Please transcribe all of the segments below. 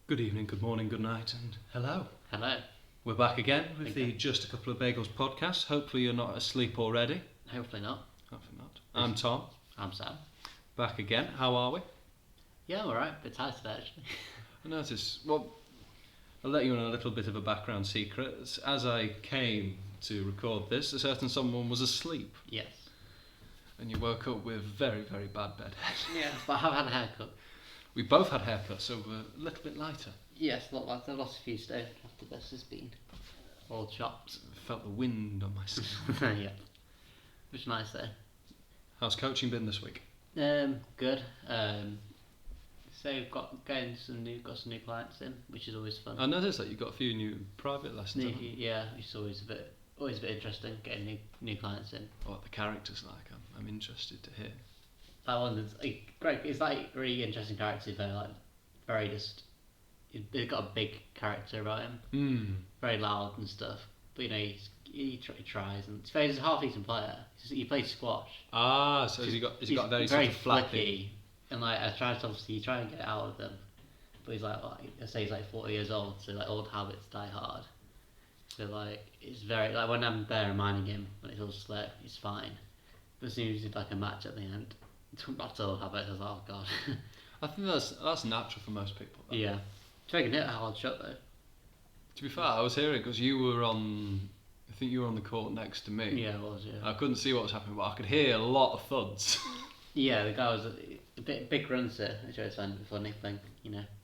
Good evening, good morning, good night, and hello. Hello. We're back again with Okay. the Just a Couple of Bagels podcast. Hopefully you're not asleep already. Hopefully not. Hopefully not. I'm Tom, I'm Sam. back again. How are we? Yeah, I'm alright. Bit tired today, actually. I notice, well, I'll let you in a little bit of a background secret. As I came to record this, a certain someone was asleep, Yes. and you woke up with very, very bad bedhead. Yeah, but I have had a haircut. We both had haircuts, so we're a little bit lighter. Yes, a lot like I've lost a few stone after this has been all chopped. Felt the wind on my skin. Yeah. Which nice though. How's coaching been this week? Good. So we've got some new clients in, which is always fun. I noticed that you've got a few new private lessons. haven't you? Yeah, which is always a bit interesting getting new clients in. What the characters like? I'm interested to hear. That one is great. It's like really interesting characters. Very just. He's got a big character about him. Very loud and stuff. But he tries, and he's a half decent player. He plays squash. Ah, so has he got a very sort of flappy. And I try to obviously try and get it out of them. But he's I say he's like 40 years old, so old habits die hard. So it's very when I'm there reminding him when it's all slow, he's fine. But as soon as he's a match at the end, that's old habits. I was like, oh god. I think that's natural for most people. Though. Yeah. So I can hit a hard shot though. To be fair, I was hearing because you were on. I think you were on the court next to me. Yeah, I was. Yeah. I couldn't see what was happening, but I could hear a lot of thuds. Yeah, the guy was a big grunter, which I always find a funny thing.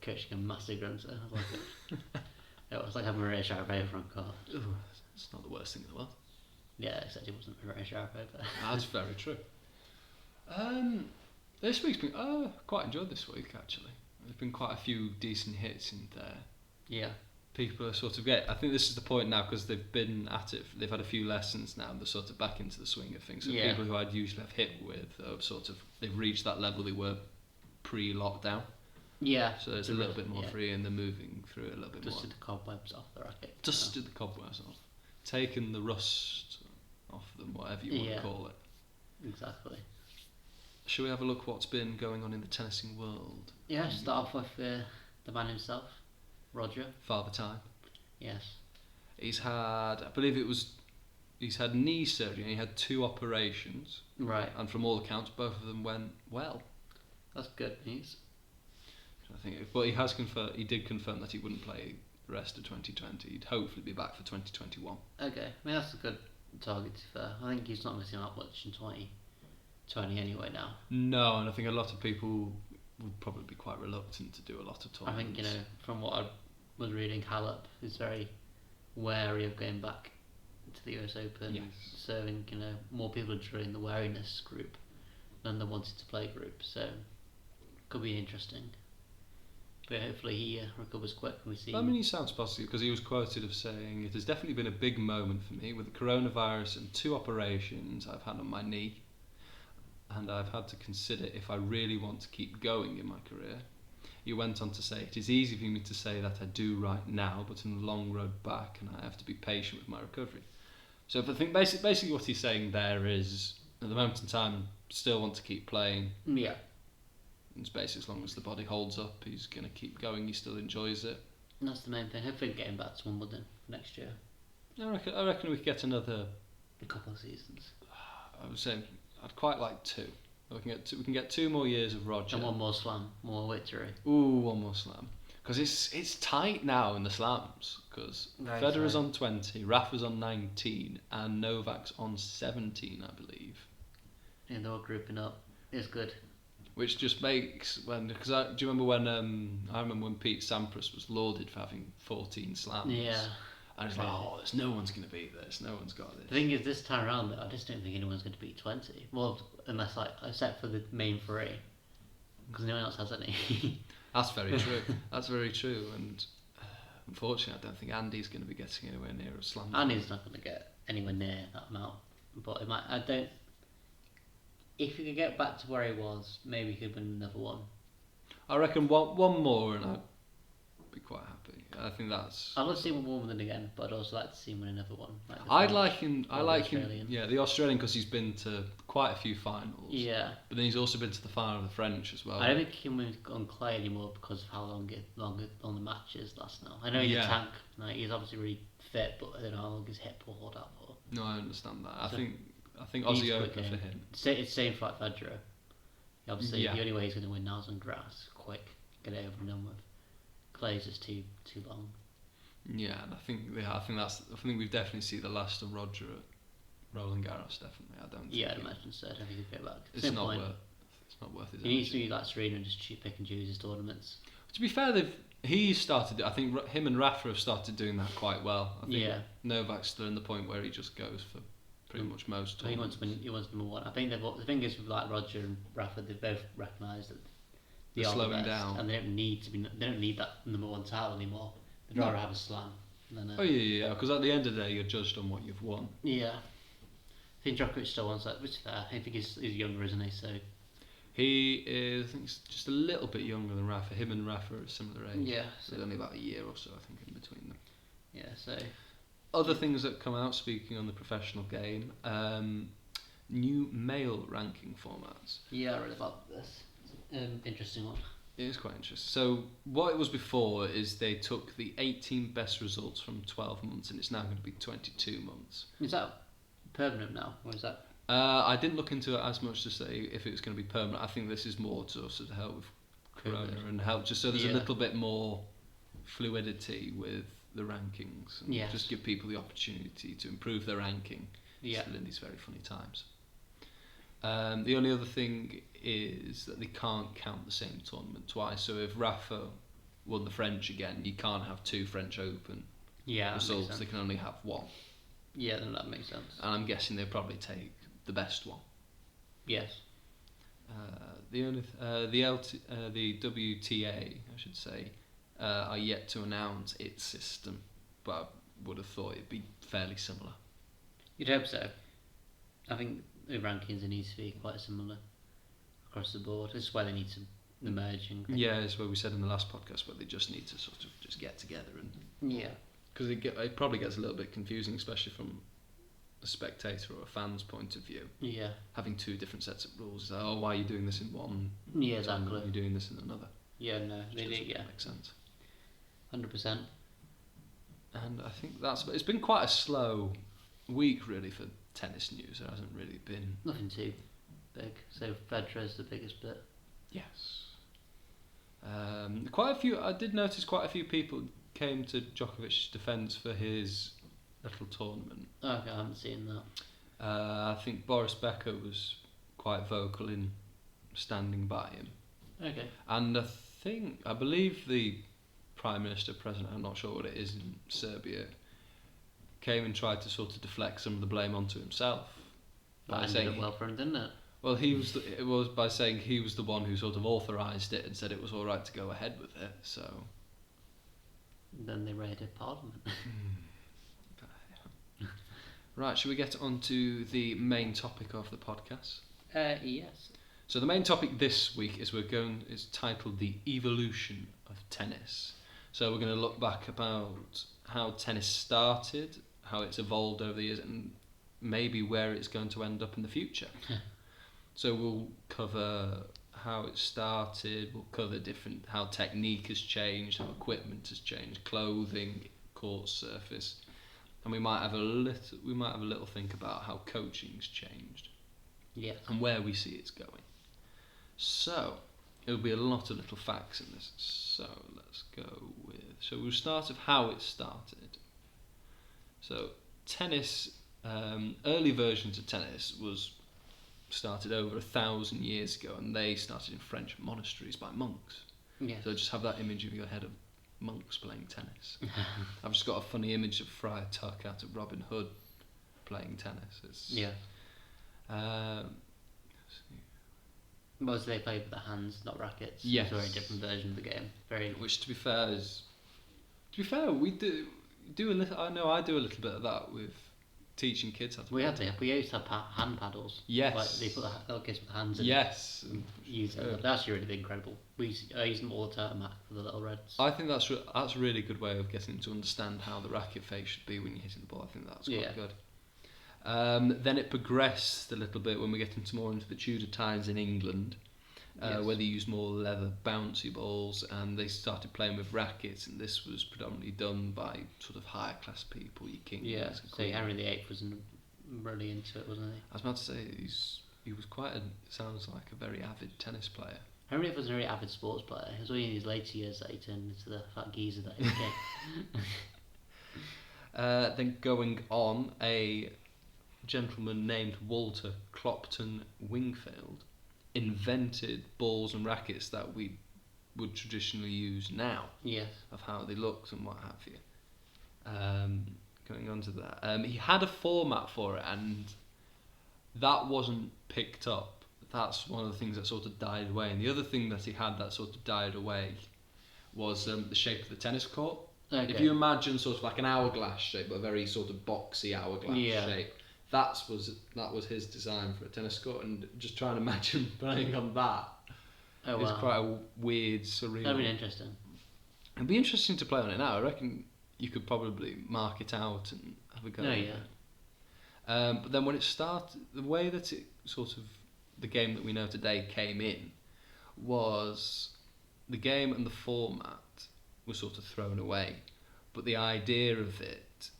Coaching a massive grunter. I like it. It was like having a really sharp over front court. Ooh, it's not the worst thing in the world. Yeah, except he wasn't very sharp over. That's very true. This week's been quite enjoyed this week actually. There's been quite a few decent hits in there. Yeah. People are sort of I think this is the point now because they've been at it. They've had a few lessons now, and they're sort of back into the swing of things. So Yeah. people who I'd usually have hit with are they've reached that level they were pre-lockdown. Yeah. So it's a little bit more free, and they're moving through it a little bit more. Dusted the cobwebs off the racket. Dusted the cobwebs off, taken the rust off them, whatever you want to call it. Exactly. Shall we have a look what's been going on in the tennising world? Yeah. Start off with the man himself, Roger. Father Time. Yes. He's had knee surgery and he had 2 operations. Right. And from all accounts, both of them went well. That's good news. But he did confirm that he wouldn't play the rest of 2020. He'd hopefully be back for 2021. Okay. I mean, that's a good target to be fair. I think he's not missing out much in 2020 anyway now. No, and I think a lot of people would probably be quite reluctant to do a lot of tournaments. I think, from what I was reading, Halep is very wary of going back to the US Open. Yes. Serving, more people are joining the wariness group than the wanted to play group. So, could be interesting. But hopefully he recovers quick and we see. I mean, he sounds positive because he was quoted of saying, "It has definitely been a big moment for me with the coronavirus and 2 operations I've had on my knee. And I've had to consider if I really want to keep going in my career." He went on to say, "It is easy for me to say that I do right now, but in the long road back, and I have to be patient with my recovery." So I think basically what he's saying there is, at the moment in time, still want to keep playing. Yeah. It's basically as long as the body holds up, he's going to keep going. He still enjoys it. And that's the main thing. Hopefully getting back to Wimbledon next year. I reckon we could get another. A couple of seasons. I would say I'd quite like 2. We can get 2 more years of Roger. And one more slam, more victory. Ooh, one more slam. Because it's tight now in the slams. Because Federer's on 20, Rafa's on 19, and Novak's on 17, I believe. Yeah, they're all grouping up. It's good. Which just makes do you remember when Pete Sampras was lauded for having 14 slams? Yeah. And it's like, there's no one's going to beat this. No one's got this. The thing is, this time around, I just don't think anyone's going to beat 20. Well, unless except for the main 3, because no one else has any. That's very true. That's very true. And unfortunately, I don't think Andy's going to be getting anywhere near a slam. Andy's not going to get anywhere near that amount, but it might. I don't. If he could get back to where he was, maybe he could win another one. I reckon one more, and I'd be quite happy. I think that's. I'd love to see him win again, but I'd also like to see him win another one. Like the I'd French like him. I or the like him. Australian. Yeah, the Australian because he's been to quite a few finals. Yeah. But then he's also been to the final of the French as well. I don't think he can win on clay anymore because of how long the matches last now. I know he's a tank. Like, he's obviously really fit, but I don't know how long his hip will hold out for. No, I understand that. So I think Aussie Open for him. It's same for like Federer. Obviously, Yeah. the only way he's going to win now is on grass, quick, get it over and done with. Clay's just too long. Yeah, and I think we've definitely seen the last of Roger at Roland Garros. Definitely, I don't. Yeah, I'd imagine so. I don't think he'd go back. It's not worth his He needs to energy. be like Serena and just pick and choose his tournaments. To be fair, he started. I think him and Rafa have started doing that quite well. I think Novak's still in the point where he just goes for pretty much most. I think he wants number one. I think the thing is with like Roger and Rafa, they've both recognised that They're slowing down, and they don't need that number one title anymore. They'd rather have a slam than a. Oh yeah. Because at the end of the day, you're judged on what you've won. Yeah. I think Djokovic still wants that, which is fair. I think he's younger, isn't he? So. He is, I think he's just a little bit younger than Rafa. Him and Rafa are a similar age. Yeah. So there's only about a year or so, I think, in between them. Yeah, so. Other things that come out, speaking on the professional game, new male ranking formats. Yeah, I read about this. Interesting one. It is quite interesting. So what it was before is they took the 18 best results from 12 months and it's now going to be 22 months. Is that permanent now, or is that? I didn't look into it as much to say if it was going to be permanent. I think this is more to sort of help with Corona and help just so there's a little bit more fluidity with the rankings and just give people the opportunity to improve their ranking still in these very funny times. The only other thing is that they can't count the same tournament twice. So if Rafa won the French again, you can't have two French Open results. They can only have one. Yeah, then that makes sense. And I'm guessing they'll probably take the best one. Yes. The WTA, I should say, are yet to announce its system, but I would have thought it'd be fairly similar. You'd hope so. I think the rankings need to be quite similar across the board. This is why they need to the merging. Yeah, it's what we said in the last podcast, but they just need to sort of just get together and because it probably gets a little bit confusing, especially from a spectator or a fan's point of view. Yeah. Having two different sets of rules. Like, why are you doing this in one? Yeah, exactly. You're doing this in another. Yeah, no, they do. Yeah, makes sense. 100%. And I think it's been quite a slow week really for tennis news. There hasn't really been nothing too big. So Federer's the biggest bit. Yes. Quite a few. I did notice quite a few people came to Djokovic's defence for his little tournament. Okay, I haven't seen that. I think Boris Becker was quite vocal in standing by him. Okay. And I believe the Prime Minister, President, I'm not sure what it is in Serbia, came and tried to sort of deflect some of the blame onto himself. That ended up well for him, didn't it? Well, it was by saying he was the one who sort of authorised it and said it was all right to go ahead with it. So then they raided Parliament. Right, shall we get on to the main topic of the podcast? Yes. So the main topic this week is titled The Evolution of Tennis. So we're going to look back about how tennis started, how it's evolved over the years, and maybe where it's going to end up in the future. So we'll cover how it started, we'll cover how technique has changed, how equipment has changed, clothing, court surface, and we might have a little think about how coaching's changed. Yes. And where we see it's going. So there'll be a lot of little facts in this. So we'll start with how it started. So tennis, early versions of tennis was started over 1,000 years ago, and they started in French monasteries by monks. Yeah. So just have that image of your head of monks playing tennis. I've just got a funny image of Friar Tuck out of Robin Hood playing tennis. Mostly they play with their hands, not rackets. Yes. It's a very different version of the game. Which, to be fair, we do a little. I know I do a little bit of that with teaching kids how to We play had tennis. we used to have hand paddles. Yes. Like they put the little kids with the hands in. Yes. And use them. That's really incredible. I use them all the time for the little reds. I think that's a really good way of getting to understand how the racket face should be when you're hitting the ball. I think that's quite good. Then it progressed a little bit when we get more into the Tudor times in England, where they used more leather bouncy balls, and they started playing with rackets, and this was predominantly done by sort of higher class people, your kings. Yeah, so Henry VIII was really into it, wasn't he? I was about to say he was sounds like a very avid tennis player. Henry VIII was a very avid sports player. It was only in his later years that he turned into the fat geezer that he became. Then going on, a gentleman named Walter Clopton Wingfield invented balls and rackets that we would traditionally use now. Yes. Of how they looked and what have you. Going on to that, he had a format for it, and that wasn't picked up. That's one of the things that sort of died away. And the other thing that he had that sort of died away was the shape of the tennis court. Okay. If you imagine sort of like an hourglass shape, but a very sort of boxy hourglass shape, that was his design for a tennis court. And just trying to imagine playing on that is quite a weird, surreal. That'd be interesting. It'd be interesting to play on it now. I reckon you could probably mark it out and have a go. Oh yeah. But then when it started, the way that it sort of the game that we know today came in was the game and the format was sort of thrown away, but the idea of it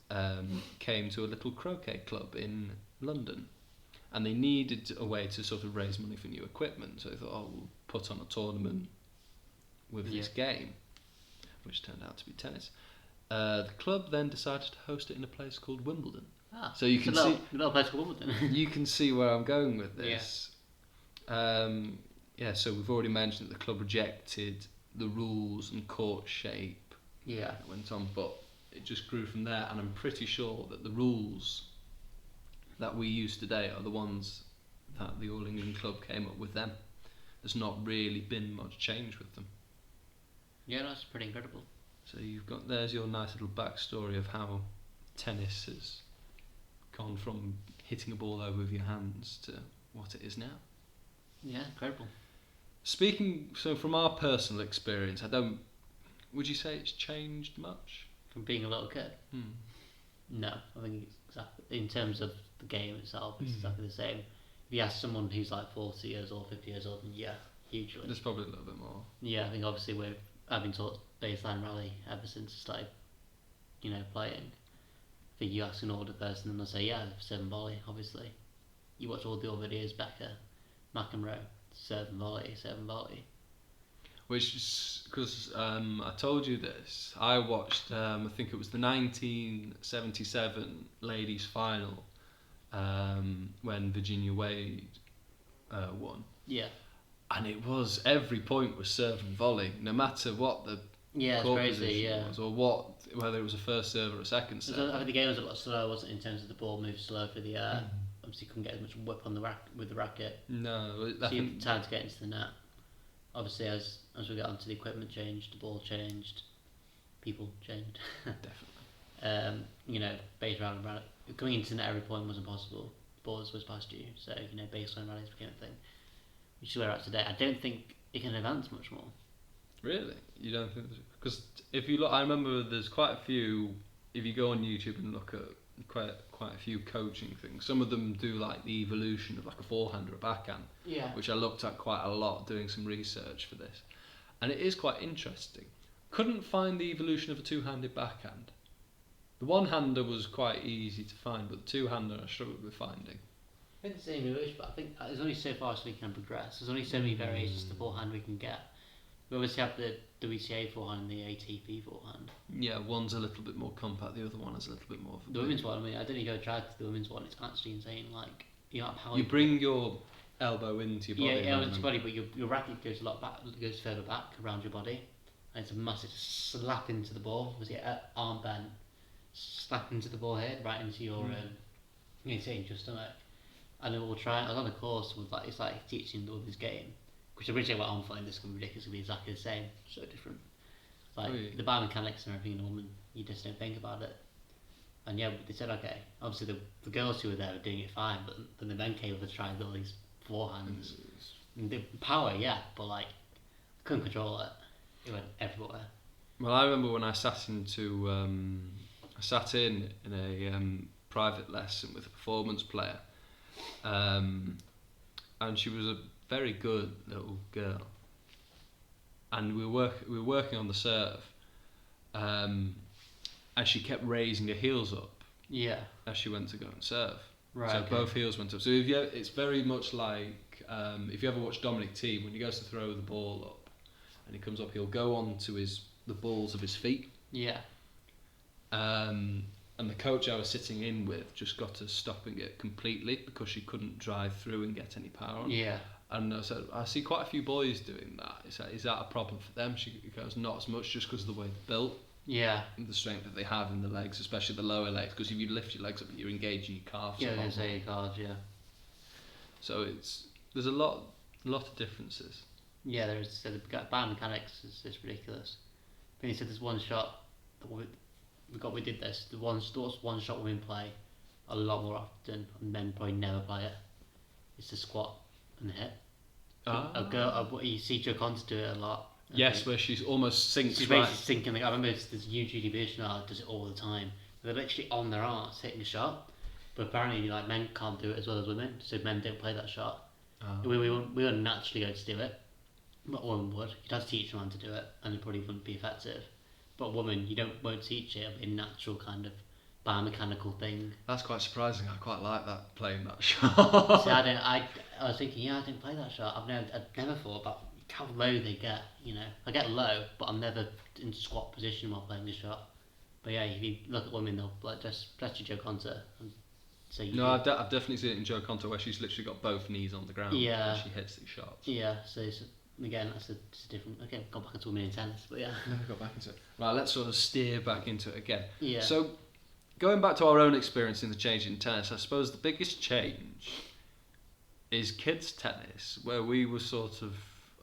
came to a little croquet club in London, and they needed a way to sort of raise money for new equipment, so they thought, oh, we'll put on a tournament with this game, which turned out to be tennis. The club then decided to host it in a place called Wimbledon. So you can see a little place called Wimbledon. you can see where I'm going with this. So we've already mentioned that the club rejected the rules and court shape. Yeah. It went on, but it just grew from there, and I'm pretty sure that the rules that we use today are the ones that the All England Club came up with then. There's not really been much change with them. Yeah, that's pretty incredible. So there's your nice little backstory of how tennis has gone from hitting a ball over with your hands to what it is now. Yeah, incredible. So from our personal experience, would you say it's changed much? From being a little kid? No, I think it's exactly, in terms of the game itself, it's exactly the same. If you ask someone who's like 40 years old, 50 years old, then yeah, hugely. There's probably a little bit more. Yeah, I think obviously I've been taught baseline rally ever since I started, playing. I think you ask an older person and they'll say, yeah, serve and volley, obviously. You watch all the old videos, Becker, McEnroe, serve and volley. Which is, because I told you this, I watched, I think it was the 1977 ladies final when Virginia Wade won. Yeah. And it was, every point was serve and volley, no matter what the court position was, or whether it was a first serve or a second serve. I think the game was a lot slower, wasn't it, in terms of the ball moved slow through the air. Obviously, you couldn't get as much whip on with the racket. No, so you had time to get into the net. Obviously, as we got onto the equipment changed, the ball changed, people changed. Definitely. Base round coming into the net every point wasn't possible. The ball was past you, so baseline rallies became a thing. Which is where we're at today. I don't think it can advance much more. Really? You don't think? Because if you look, I remember there's quite a few. If you go on YouTube and look at quite a few coaching things, some of them do like the evolution of like a forehand or a backhand. Yeah. Which I looked at quite a lot doing some research for this, and it is quite interesting. Couldn't find the evolution of a two-handed backhand. The one-hander was quite easy to find, but the two-hander I struggled with finding. I think the same evolution, but I think there's only so far so we can progress. There's only so many variations to forehand we can get. We obviously have the WTA forehand and the ATP forehand. Yeah, one's a little bit more compact, the other one is a little bit more of a... The women's one, I don't even go try to the women's one, it's actually insane. Like, how you bring your elbow into your body. Yeah, into your body, but your racket goes goes further back around your body, and it's a massive slap into the ball. Was it arm bent, slap into the ball head, right into your into your stomach. And then we'll try. I was on a course with it's like teaching the women's game, which originally what I'm finding this could be ridiculous, be exactly the same, so different. Like the biomechanics and everything in a woman, you just don't think about it. And yeah, they said okay. Obviously, the girls who were there were doing it fine, but then the men came over to try and do all these forehands. And the power, yeah, but like couldn't control it. It went everywhere. Well, I remember when I sat in a private lesson with a performance player, and she was a very good little girl, and we were working on the serve, and she kept raising her heels up Yeah. as she went to go and serve. Right. So okay. both heels went up. So it's very much like if you ever watch Dominic Thiem, when he goes to throw the ball up and he comes up, he'll go on to the balls of his feet. Yeah. And the coach I was sitting in with just got her stopping it completely because she couldn't drive through and get any power on. Yeah. And I said, I see quite a few boys doing that. Is that a problem for them? She goes, not as much, just because of the way they're built. Yeah. And the strength that they have in the legs, especially the lower legs, because if you lift your legs up, you're engaging your calves. Yeah, I was going to say your calves, yeah. So there's a lot of differences. Yeah, there is. So the biomechanics is ridiculous. Then he said there's one shot that we did this. The one shot women play a lot more often, and men probably never play it. It's the squat and the hip. A girl, you see Jo Conter do it a lot. Yes, where she's almost sinks. She's basically sinking. I remember this YouTube video that does it all the time. They're literally on their arse hitting a shot, but apparently like men can't do it as well as women, so men don't play that shot. We wouldn't naturally go to do it, but a woman would. You'd have to teach a man to do it, and it probably wouldn't be effective. But a woman, won't teach it. It'll be a natural kind of biomechanical thing. That's quite surprising. I quite like that, playing that shot. See, I was thinking, I didn't play that shot. I'd never thought about how low they get. I get low, but I'm never in squat position while playing the shot. But yeah, if you look at women, they'll like especially Jo Conter. So I've definitely seen it in Jo Conter where she's literally got both knees on the ground. Yeah. And she hits these shots. Yeah. So again, that's a different. Okay, gone back into women in tennis, but yeah. Never got back into it. Right, let's sort of steer back into it again. Yeah. So, going back to our own experience in the change in tennis, I suppose the biggest change is kids' tennis, where we were sort of,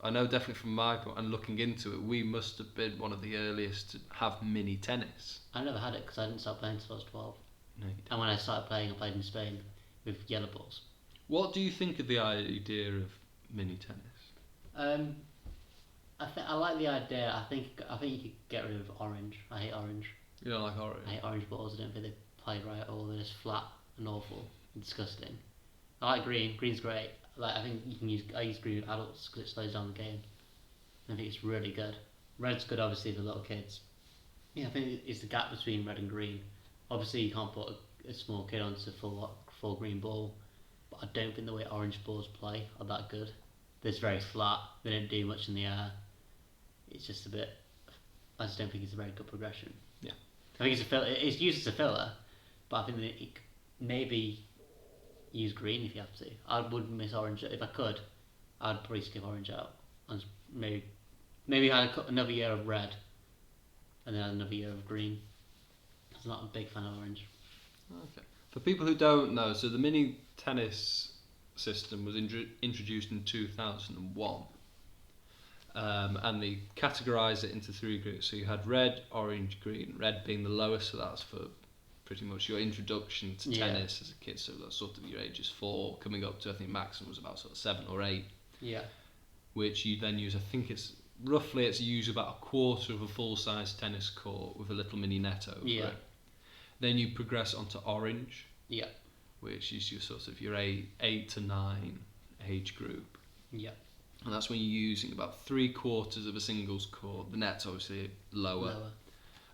I know definitely from my point, and looking into it, we must have been one of the earliest to have mini tennis. I never had it because I didn't start playing until I was 12. No, you didn't. And when I started playing, I played in Spain with yellow balls. What do you think of the idea of mini tennis? I like the idea. I think you could get rid of orange. I hate orange. You don't like orange? I hate orange balls. I don't think they play right at all. They're just flat and awful and disgusting. I like green. Green's great. I think I use green with adults because it slows down the game. I think it's really good. Red's good, obviously, for little kids. Yeah, I think it's the gap between red and green. Obviously, you can't put a small kid onto full green ball, but I don't think the way orange balls play are that good. They're just very flat. They don't do much in the air. It's just a bit. I just don't think it's a very good progression. Yeah, I think it's a filler. It's used as a filler, but I think that it maybe use green if you have to. I wouldn't miss orange if I could. I'd probably skip orange out and maybe add another year of red, and then add another year of green. I'm not a big fan of orange. Okay. For people who don't know, so the mini tennis system was introduced in 2001. And they categorised it into 3 groups. So you had red, orange, green. Red being the lowest, so that's for pretty much your introduction to tennis as a kid. So that's sort of your ages 4, coming up to I think maximum was about sort of 7 or 8. Yeah. Which you then use. I think it's used about a quarter of a full-size tennis court with a little mini net over it. Then you progress onto orange. Yeah. Which is your sort of your 8 to 9 age group. Yeah. And that's when you're using about 3/4 of a singles court. The net's obviously lower.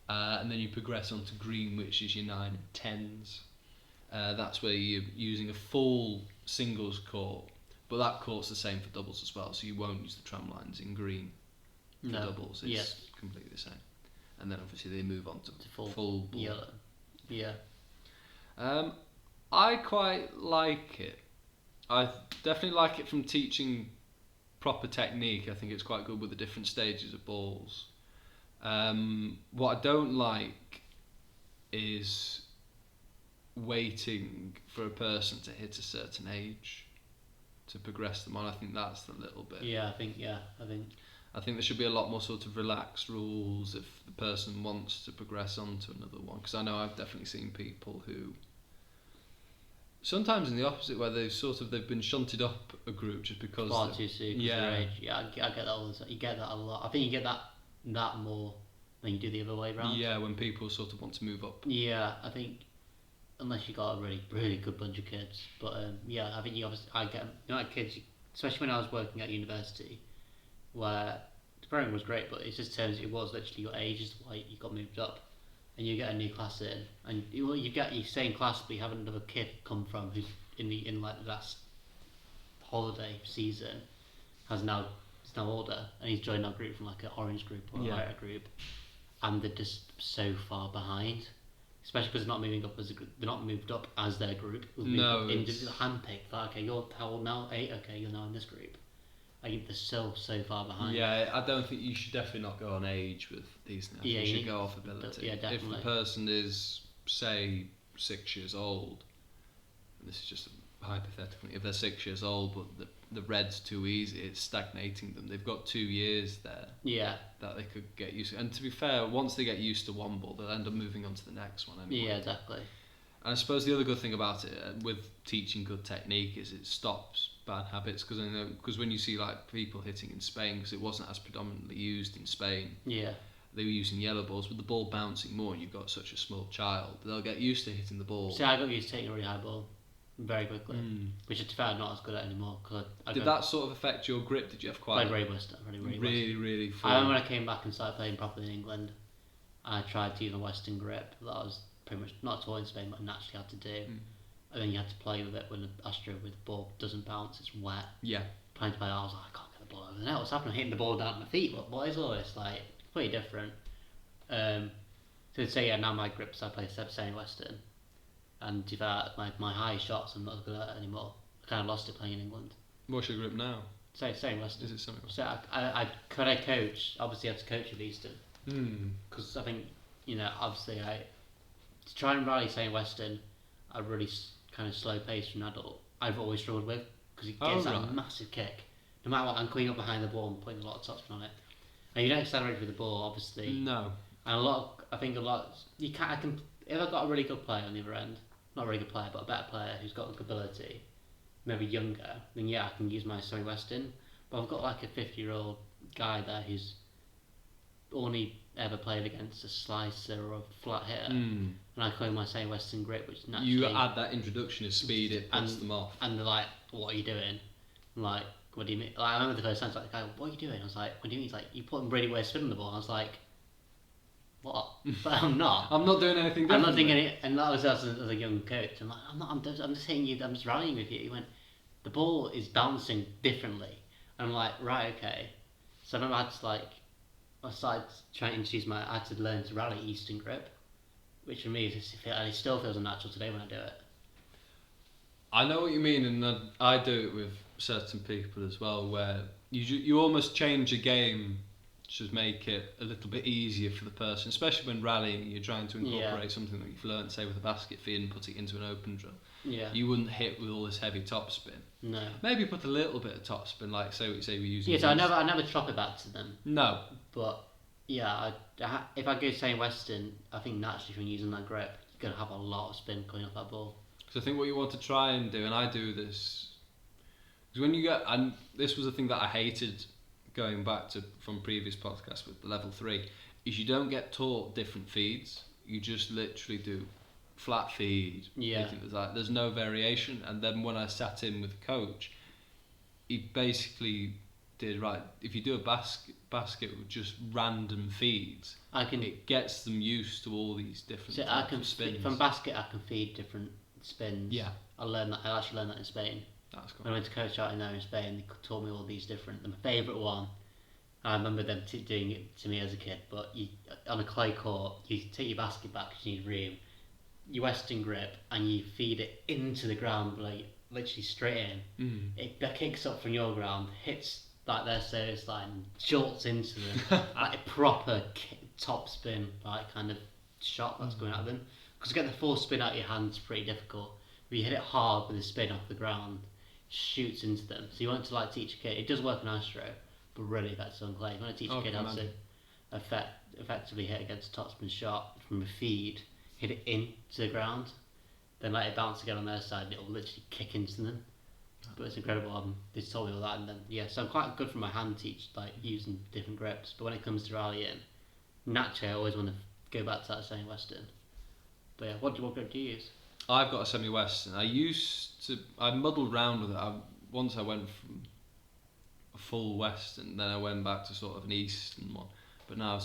And then you progress onto green, which is your 9 and 10s. That's where you're using a full singles court, but that court's the same for doubles as well, so you won't use the tram lines in green for doubles. It's completely the same. And then obviously they move on to full ball. Yellow. Yeah. I quite like it. I definitely like it from teaching proper technique. I think it's quite good with the different stages of balls. What I don't like is waiting for a person to hit a certain age to progress them on. I think that's the little bit. I think. I think there should be a lot more sort of relaxed rules if the person wants to progress on to another one. Because I know I've definitely seen people who, sometimes in the opposite, where they've been shunted up a group just because Far too soon. 'Cause yeah, of their age. Yeah, I get that all the time. You get that a lot. I think you get that more than you do the other way around. yeah, when people sort of want to move up. Yeah, I think unless you got a really really good bunch of kids, but yeah, I think I get like kids, especially when I was working at university, where the program was great, but it just turns it was literally your age is why you got moved up, and you get a new class in, and you stay in class, but you have another kid come from who's in like the last holiday season is now older, and he's joined our group from like an orange group or a lighter group, and they're just so far behind. Especially because they're not moving up they're not moved up as their group. No, it's handpicked. Like, okay, you're how old now? 8. Okay, you're now in this group. Like, they're so far behind. Yeah, I don't think you should definitely not go on age with these now. Yeah, you should go off ability. Yeah, definitely. If the person is, say, 6 years old, and this is just hypothetically, if they're 6 years old but the red's too easy, it's stagnating them. They've got 2 years there. Yeah. That they could get used to. And to be fair, once they get used to one ball, they'll end up moving on to the next one anyway. Yeah, exactly. And I suppose the other good thing about it with teaching good technique is it stops bad habits, because when you see like people hitting in Spain, because it wasn't as predominantly used in Spain, yeah, they were using yellow balls with the ball bouncing more, and you've got such a small child, they'll get used to hitting the ball. See, I got used to taking a really high ball very quickly, which is fair, I'm not as good at anymore. Did that sort of affect your grip? Did you have quite played really full? I remember when I came back and started playing properly in England, I tried to use a Western grip that was pretty much not at all in Spain, but I naturally had to do. And then you had to play with it when the Astro with the ball doesn't bounce, it's wet. Yeah. Playing to play, I was like, I can't get the ball over the net. What's happening? I'm hitting the ball down at my feet. What is all this? Like, pretty different. So to say, yeah, now my grips, I play semi-Western. And to that, my high shots, I'm not as good at it anymore. I kind of lost it playing in England. What's your grip now? Semi-Western. Is it semi-Western? So I coach, obviously I had to coach at Eastern. Because I think, obviously to try and rally semi-Western, a really kind of slow pace from an adult, I've always struggled with, because it gets that massive kick. No matter what, I'm coming up behind the ball and putting a lot of topspin on it. And you don't accelerate with the ball, obviously. No. And if I've got a really good player on the other end, not a really good player, but a better player who's got good ability, maybe younger, then yeah, I can use my semi-Western. But I've got like a 50-year-old guy there who's only ever played against a slicer or a flat hitter, and I call my semi-Western grip, which naturally... You add that introduction of speed, it puts them off. And they're like, what are you doing? I'm like, what do you mean? Like, I remember the first time, like, the guy, what are you doing? I was like, what do you mean? He's like, you put really weird spin on the ball. And I was like, what? But I'm not. I'm not doing anything different. I'm not thinking it, and that was as a young coach. I'm like, I'm just hitting you, I'm just rallying with you. He went, the ball is bouncing differently. And I'm like, right, okay. So I remember I started trying to introduce I had to learn to rally Eastern grip, which for me, it still feels unnatural today when I do it. I know what you mean, and I do it with certain people as well, where you almost change a game to make it a little bit easier for the person, especially when rallying, you're trying to incorporate something that you've learned, say with a basket feed, and put it into an open drill. Yeah. You wouldn't hit with all this heavy topspin. No. Maybe put a little bit of topspin, like say we're using. Yeah, so I never chop it back to them. No. But yeah, if I go saying Western, I think naturally when using that grip, you're gonna have a lot of spin coming off that ball. Because I think what you want to try and do, and I do this, because when you get, and this was a thing that I hated going back to from previous podcasts with level 3, is you don't get taught different feeds. You just literally do flat feed. Yeah. There's no variation. And then when I sat in with the coach, he basically did, right, if you do a basket with just random feeds, it gets them used to all these different types of spins. From basket, I can feed different spins. Yeah. I actually learned that in Spain. That's cool. When I went to coach out in there in Spain, they taught me all these different. And my favourite one, I remember them doing it to me as a kid, but on a clay court, you take your basket back because you need room, you Western grip, and you feed it into the ground, like literally straight in. It kicks up from your ground, hits like their service line, jolts into them, like a proper top spin, like kind of shot that's going at them. Because to get the full spin out of your hand is pretty difficult. But you hit it hard with a spin off the ground, shoots into them. So you want to teach a kid. It does work on Astro, but really affects on clay. You want to teach a kid how to effectively hit against a topspin shot from a feed, hit it into the ground, then let it bounce again on their side, and it'll literally kick into them. But it's incredible. They told me all that, and then so I'm quite good for my hand teach, like using different grips. But when it comes to rallying, naturally I always want to go back to that semi-western. But yeah, what grip do you use? I've got a semi-western. I muddled around with it. Once I went from a full western, then I went back to sort of an eastern one. But now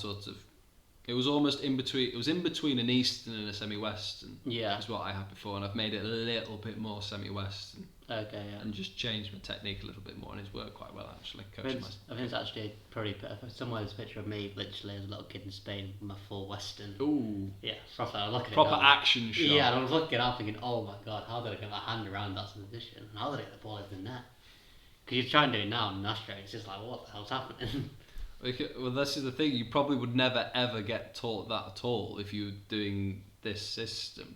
it was almost in between. It was in between an eastern and a semi-western. Yeah. Is what I had before, and I've made it a little bit more semi-western. Okay, yeah. And just changed my technique a little bit more, and it's worked quite well actually. I think it's actually probably somewhere there's a picture of me literally as a little kid in Spain with my full western. Ooh. Yeah, proper. I look at proper it, action shot. Yeah, and I was looking up thinking, oh my god, how did I get my hand around that position? And how did I get the ball over the net? Because you try and do it now in Australia, it's just like, what the hell's happening? Well, this is the thing. You probably would never ever get taught that at all if you were doing this system,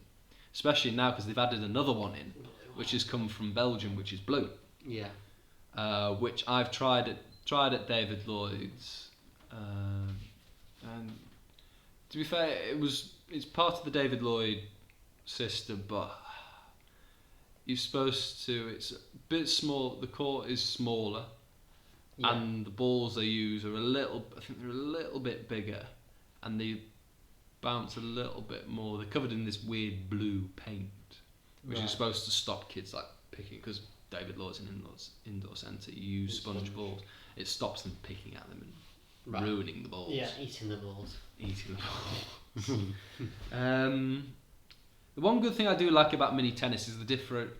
especially now because they've added another one in, which has come from Belgium, which is blue. Yeah. Which I've tried at David Lloyd's, and to be fair, it's part of the David Lloyd system, but you're supposed to. It's a bit small. The court is smaller. Yeah. And the balls they use are I think they're a little bit bigger, and they bounce a little bit more. They're covered in this weird blue paint, which is supposed to stop kids like picking, because David Lloyd's an indoor centre. You use sponge balls. It stops them picking at them and ruining the balls. Yeah, eating the balls. The one good thing I do like about mini tennis is the different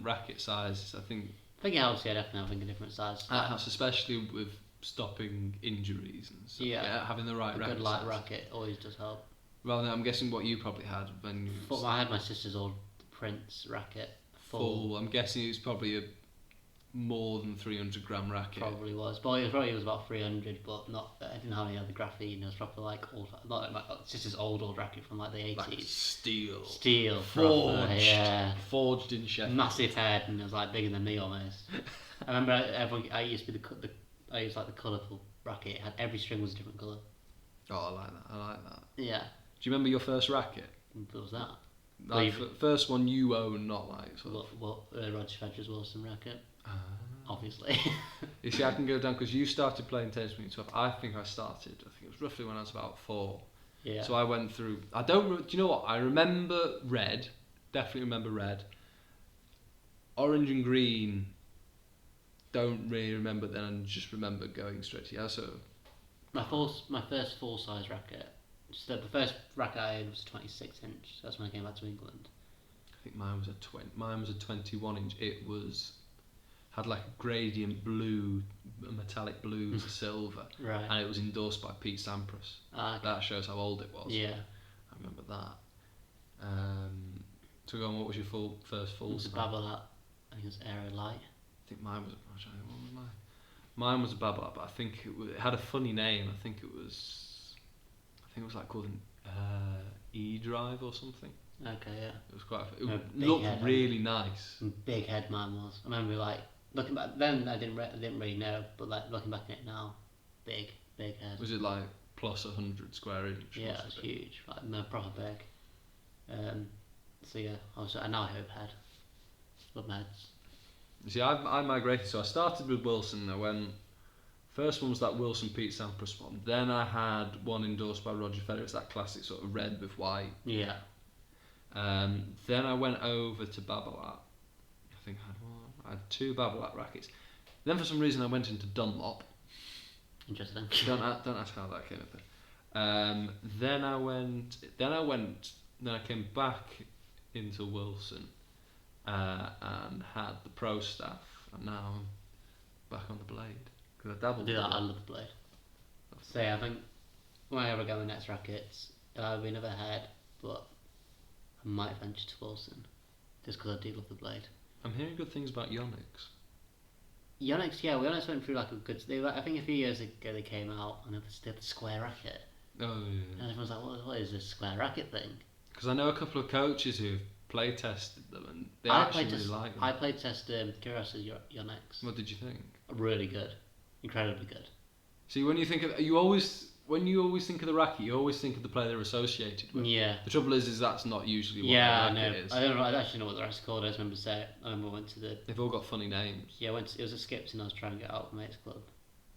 racket sizes. I think it helps, definitely having a different size. That helps, especially with stopping injuries and stuff. Yeah, having the right racket. A good light racket always does help. Well, I'm guessing what you probably had when you... I had my sister's old Prince racket. Full. I'm guessing it was probably a more than 300 gram racket. Probably was. But it was about 300, but not. I didn't have any other graphene. It was probably like old, not like my sister's old racket from like the 80s. Like steel. Forged in Sheffield. Massive head, and it was like bigger than me almost. I remember I used to be I used like the colourful racket. It had every string was a different colour. Oh, I like that. Yeah. Do you remember your first racket? What was that? Like first one you own, not like Roger Federer's Wilson racket. Obviously. You see, I can go down because you started playing tennis when you were 12. I think it was roughly when I was about 4. Yeah. So I went through. Do you know what? I remember red. Definitely remember red. Orange and green. Don't really remember then. I just remember going straight to my first full size racket. So the first racket I owned was 26 inch. That's when I came back to England. I think mine was a 21 inch. It had like a gradient blue, a metallic blue to silver, right? And it was endorsed by Pete Sampras. Okay. That shows how old it was. Yeah, I remember that. So go on. What was your first full? It was a Babolat. I think it was Aero Light. I think mine was. What was mine? Mine was a Babolat, but I think it had a funny name. I think it was like called an E-Drive or something. Okay, yeah. It was quite. It looked really nice. Big head mine was. I remember like looking back then. I didn't really know, but like looking back at it now, big head. Was it like plus 100 square inch? Yeah, it was huge. Like proper big. So yeah, I now hope head. Love my heads. You see, I migrated. So I started with Wilson. I went. First one was that Wilson Pete Sampras one. Then I had one endorsed by Roger Federer. It's that classic sort of red with white. Yeah. Then I went over to Babolat. I think I had 2 Babolat rackets. Then for some reason I went into Dunlop. Interesting. Don't ask how that came up. Then I came back into Wilson and had the Pro Staff, and now I'm back on the blade. Because I dabbled. I love the blade. So yeah, I think when I ever go with next rackets, we never had, but I might venture to Wilson, just because I do love the blade. I'm hearing good things about Yonex. Yonex, yeah, we almost went through like a good. I think a few years ago they came out and they had the square racket. Oh yeah. And everyone's like, what is this square racket thing? Because I know a couple of coaches who've play tested them and they actually really like them. I play test Curios's Yonex. What did you think? Really good. incredibly good. See, when you think of when you always think of the racket, you always think of the player they're associated with. Yeah. The trouble is that's not usually what Yeah, the I know. racket is. I don't know. I actually know what the rest called. I just remember saying. I remember I went to the. They've all got funny names. Yeah, it was a Skips and I was trying to get out of my mate's club,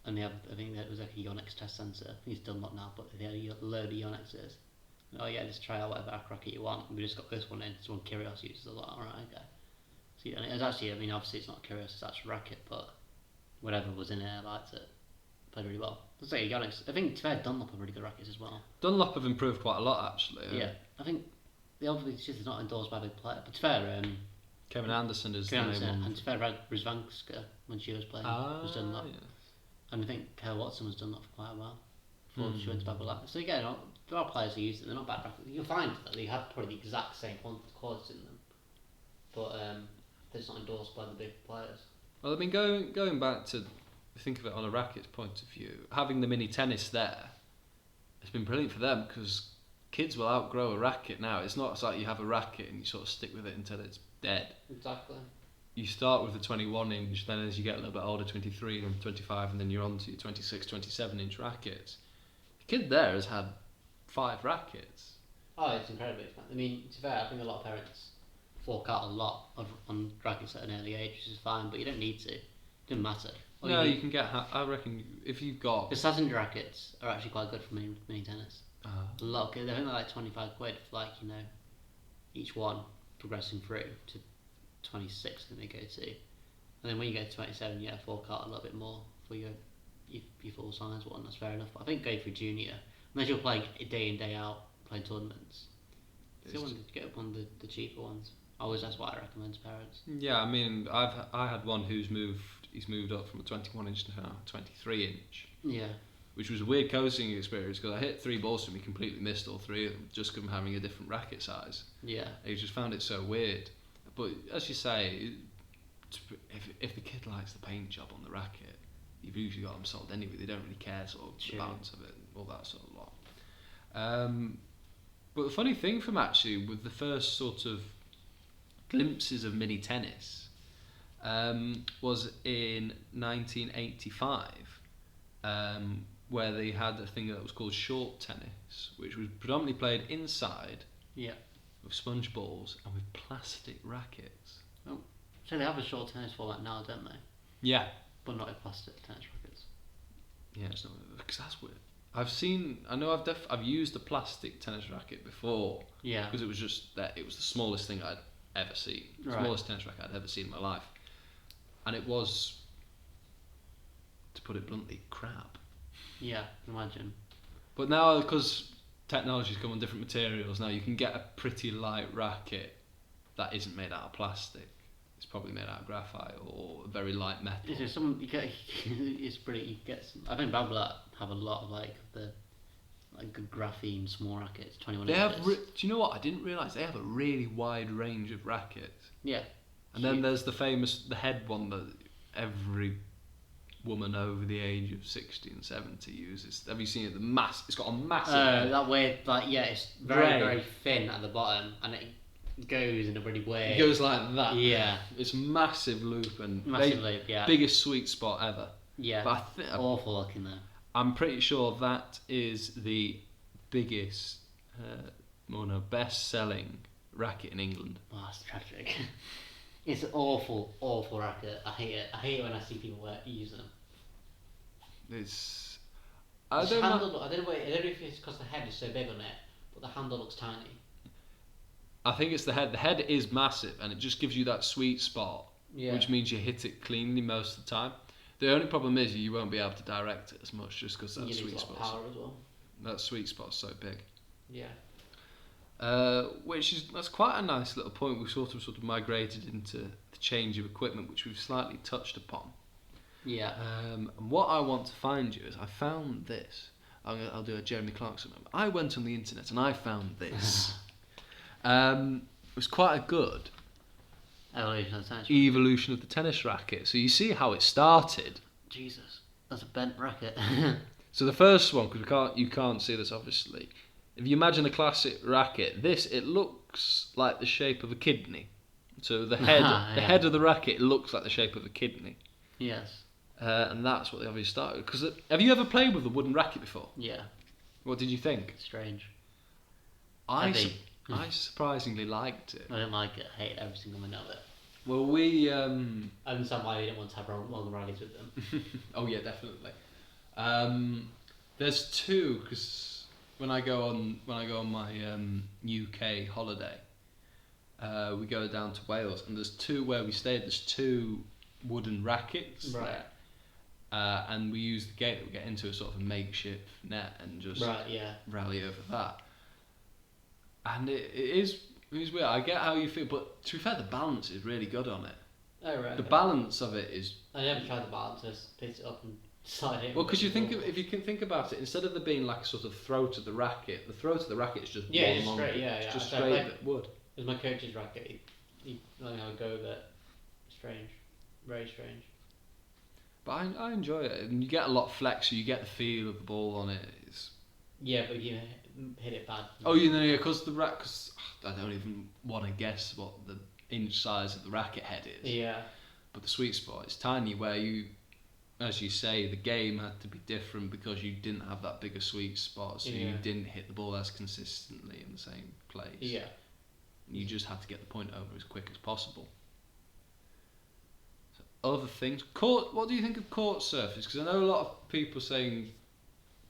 and they have. I think it was like a Yonex test centre. He's done that now, but they had a load of Yonexes. Oh yeah, just try out whatever racket you want. We just got this one in. It's one Kyrgios uses a lot. Alright, okay. So, and it was actually. I mean, obviously it's not Kyrgios, it's actually racket, but whatever was in it, I liked it. Played really well. Let's say Yonex. I think to be fair, Dunlop have really good rackets as well. Dunlop have improved quite a lot actually. Yeah, I think they obviously it's not endorsed by a big player, but to be fair, Kevin Anderson is Kevin the Anderson, main one. and to be fair, Rizvanska when she was playing was Dunlop, yeah. and I think Kyle Watson was Dunlop for quite a while before she went to Babolat. So again, there are players who use it. They're not bad rackets. You'll find that they have probably the exact same quality in them, but it's not endorsed by the big players. Well, I mean, going back to think of it on a racket's point of view, having the mini tennis there has been brilliant for them because kids will outgrow a racket now. It's not like you have a racket and you sort of stick with it until it's dead. Exactly. You start with the 21 inch, then as you get a little bit older, 23 and 25, and then you're on to your 26, 27 inch rackets. The kid there has had 5 rackets. Oh, it's incredibly expensive. I mean, to be fair, I think a lot of parents fork out a lot on rackets at an early age, which is fine, but you don't need to. It doesn't matter. No, you can get. I reckon if you've got. The passenger rackets are actually quite good for mini tennis. A lot. I think they're like 25 quid for each one progressing through to 26. I think they go to, and then when you get to 27, you fork out a little bit more for your full size one. That's fair enough. But I think going through junior, unless you're playing day in day out playing tournaments, you want to get up on the cheaper ones. That's what I recommend to parents. Yeah, I mean, I had one who's moved. He's moved up from a 21 inch to now a 23 inch. Yeah. Which was a weird coaching experience because I hit 3 balls and he completely missed all 3 of them just from having a different racket size. Yeah. He just found it so weird. But as you say, if the kid likes the paint job on the racket, you've usually got them sold anyway. They don't really care sort of the balance of it, all that sort of lot. But the funny thing from actually with the first sort of glimpses of mini tennis was in 1985, where they had a thing that was called short tennis, which was predominantly played inside. Yeah. With sponge balls and with plastic rackets. Oh, so they have a short tennis format now, don't they? Yeah. But not with plastic tennis rackets. Yeah, it's not because that's weird. I've used a plastic tennis racket before. Yeah. Because it was just that it was the smallest thing I'd ever seen. Right. Smallest tennis racket I'd ever seen in my life. And it was, to put it bluntly, crap. Yeah, I can imagine. But now, because technology's come on different materials, now you can get a pretty light racket that isn't made out of plastic. It's probably made out of graphite or very light metal. Is there some you get? It's pretty. You get. I think Babolat have a lot of the good graphene small rackets, 21 They inches. have. Do you know what? I didn't realise they have a really wide range of rackets. Yeah. And then there's the head one that every woman over the age of 60 and 70 uses. Have you seen it? It's got a massive head. That weird, it's very, very thin at the bottom, and it goes in a really weird... It goes like that. Yeah. It's massive loop and Massive loop, yeah. biggest sweet spot ever. Yeah. But awful looking though. I'm pretty sure that is the biggest, best-selling racket in England. Oh, that's tragic. It's an awful, awful racket. I hate it. I hate it when I see people use them. I don't know if it's because the head is so big on it, but the handle looks tiny. I think it's the head. The head is massive, and it just gives you that sweet spot, which means you hit it cleanly most of the time. The only problem is you won't be able to direct it as much just because that sweet spot. Power as well. That sweet spot's so big. Yeah. That's quite a nice little point. We've sort of migrated into the change of equipment, which we've slightly touched upon. Yeah. And what I want to find you is I found this. I'll do a Jeremy Clarkson moment. I went on the internet and I found this. It was quite a good evolution of the tennis racket. So you see how it started. Jesus, that's a bent racket. So the first one, because you can't see this obviously. If you imagine a classic racket, it looks like the shape of a kidney. So the head, the head of the racket looks like the shape of a kidney. Yes. And that's what they obviously started. Because have you ever played with a wooden racket before? Yeah, What did you think? strange. I Heavy. surprisingly liked it. I didn't like it. I hated every single minute of it. Well, we I understand why they didn't want to have long rallies with them. oh yeah, definitely. There's two, because when I go on my UK holiday, we go down to Wales, and there's two where we stayed. There's two wooden rackets Right. there, and we use the gate that we get into as sort of a makeshift net and just Right, yeah. rally over that. And it is weird. I get how you feel, but to be fair, the balance is really good on it. Oh, right. The balance of it is I never tried the balance, I just picked it up and decided it. well, because if you can think about it, instead of there being like a sort of throat of the racket, the throat of the racket is just Yeah, one just long, straight, yeah, it's yeah. just So straight like- bit wood. It was my coach's racket. He let me have a go with it. Strange. Very strange. But I enjoy it, and you get a lot of flex, so you get the feel of the ball on it. It's, Yeah, but you hit it bad. oh, you know, yeah, because I don't even want to guess what the inch size of the racket head is. Yeah. But the sweet spot is tiny, where you, as you say, the game had to be different because you didn't have that bigger sweet spot, so you Yeah. didn't hit the ball as consistently in the same place. Yeah. You just had to get the point over as quick as possible. So other things, court. What do you think of court surface? Because I know a lot of people saying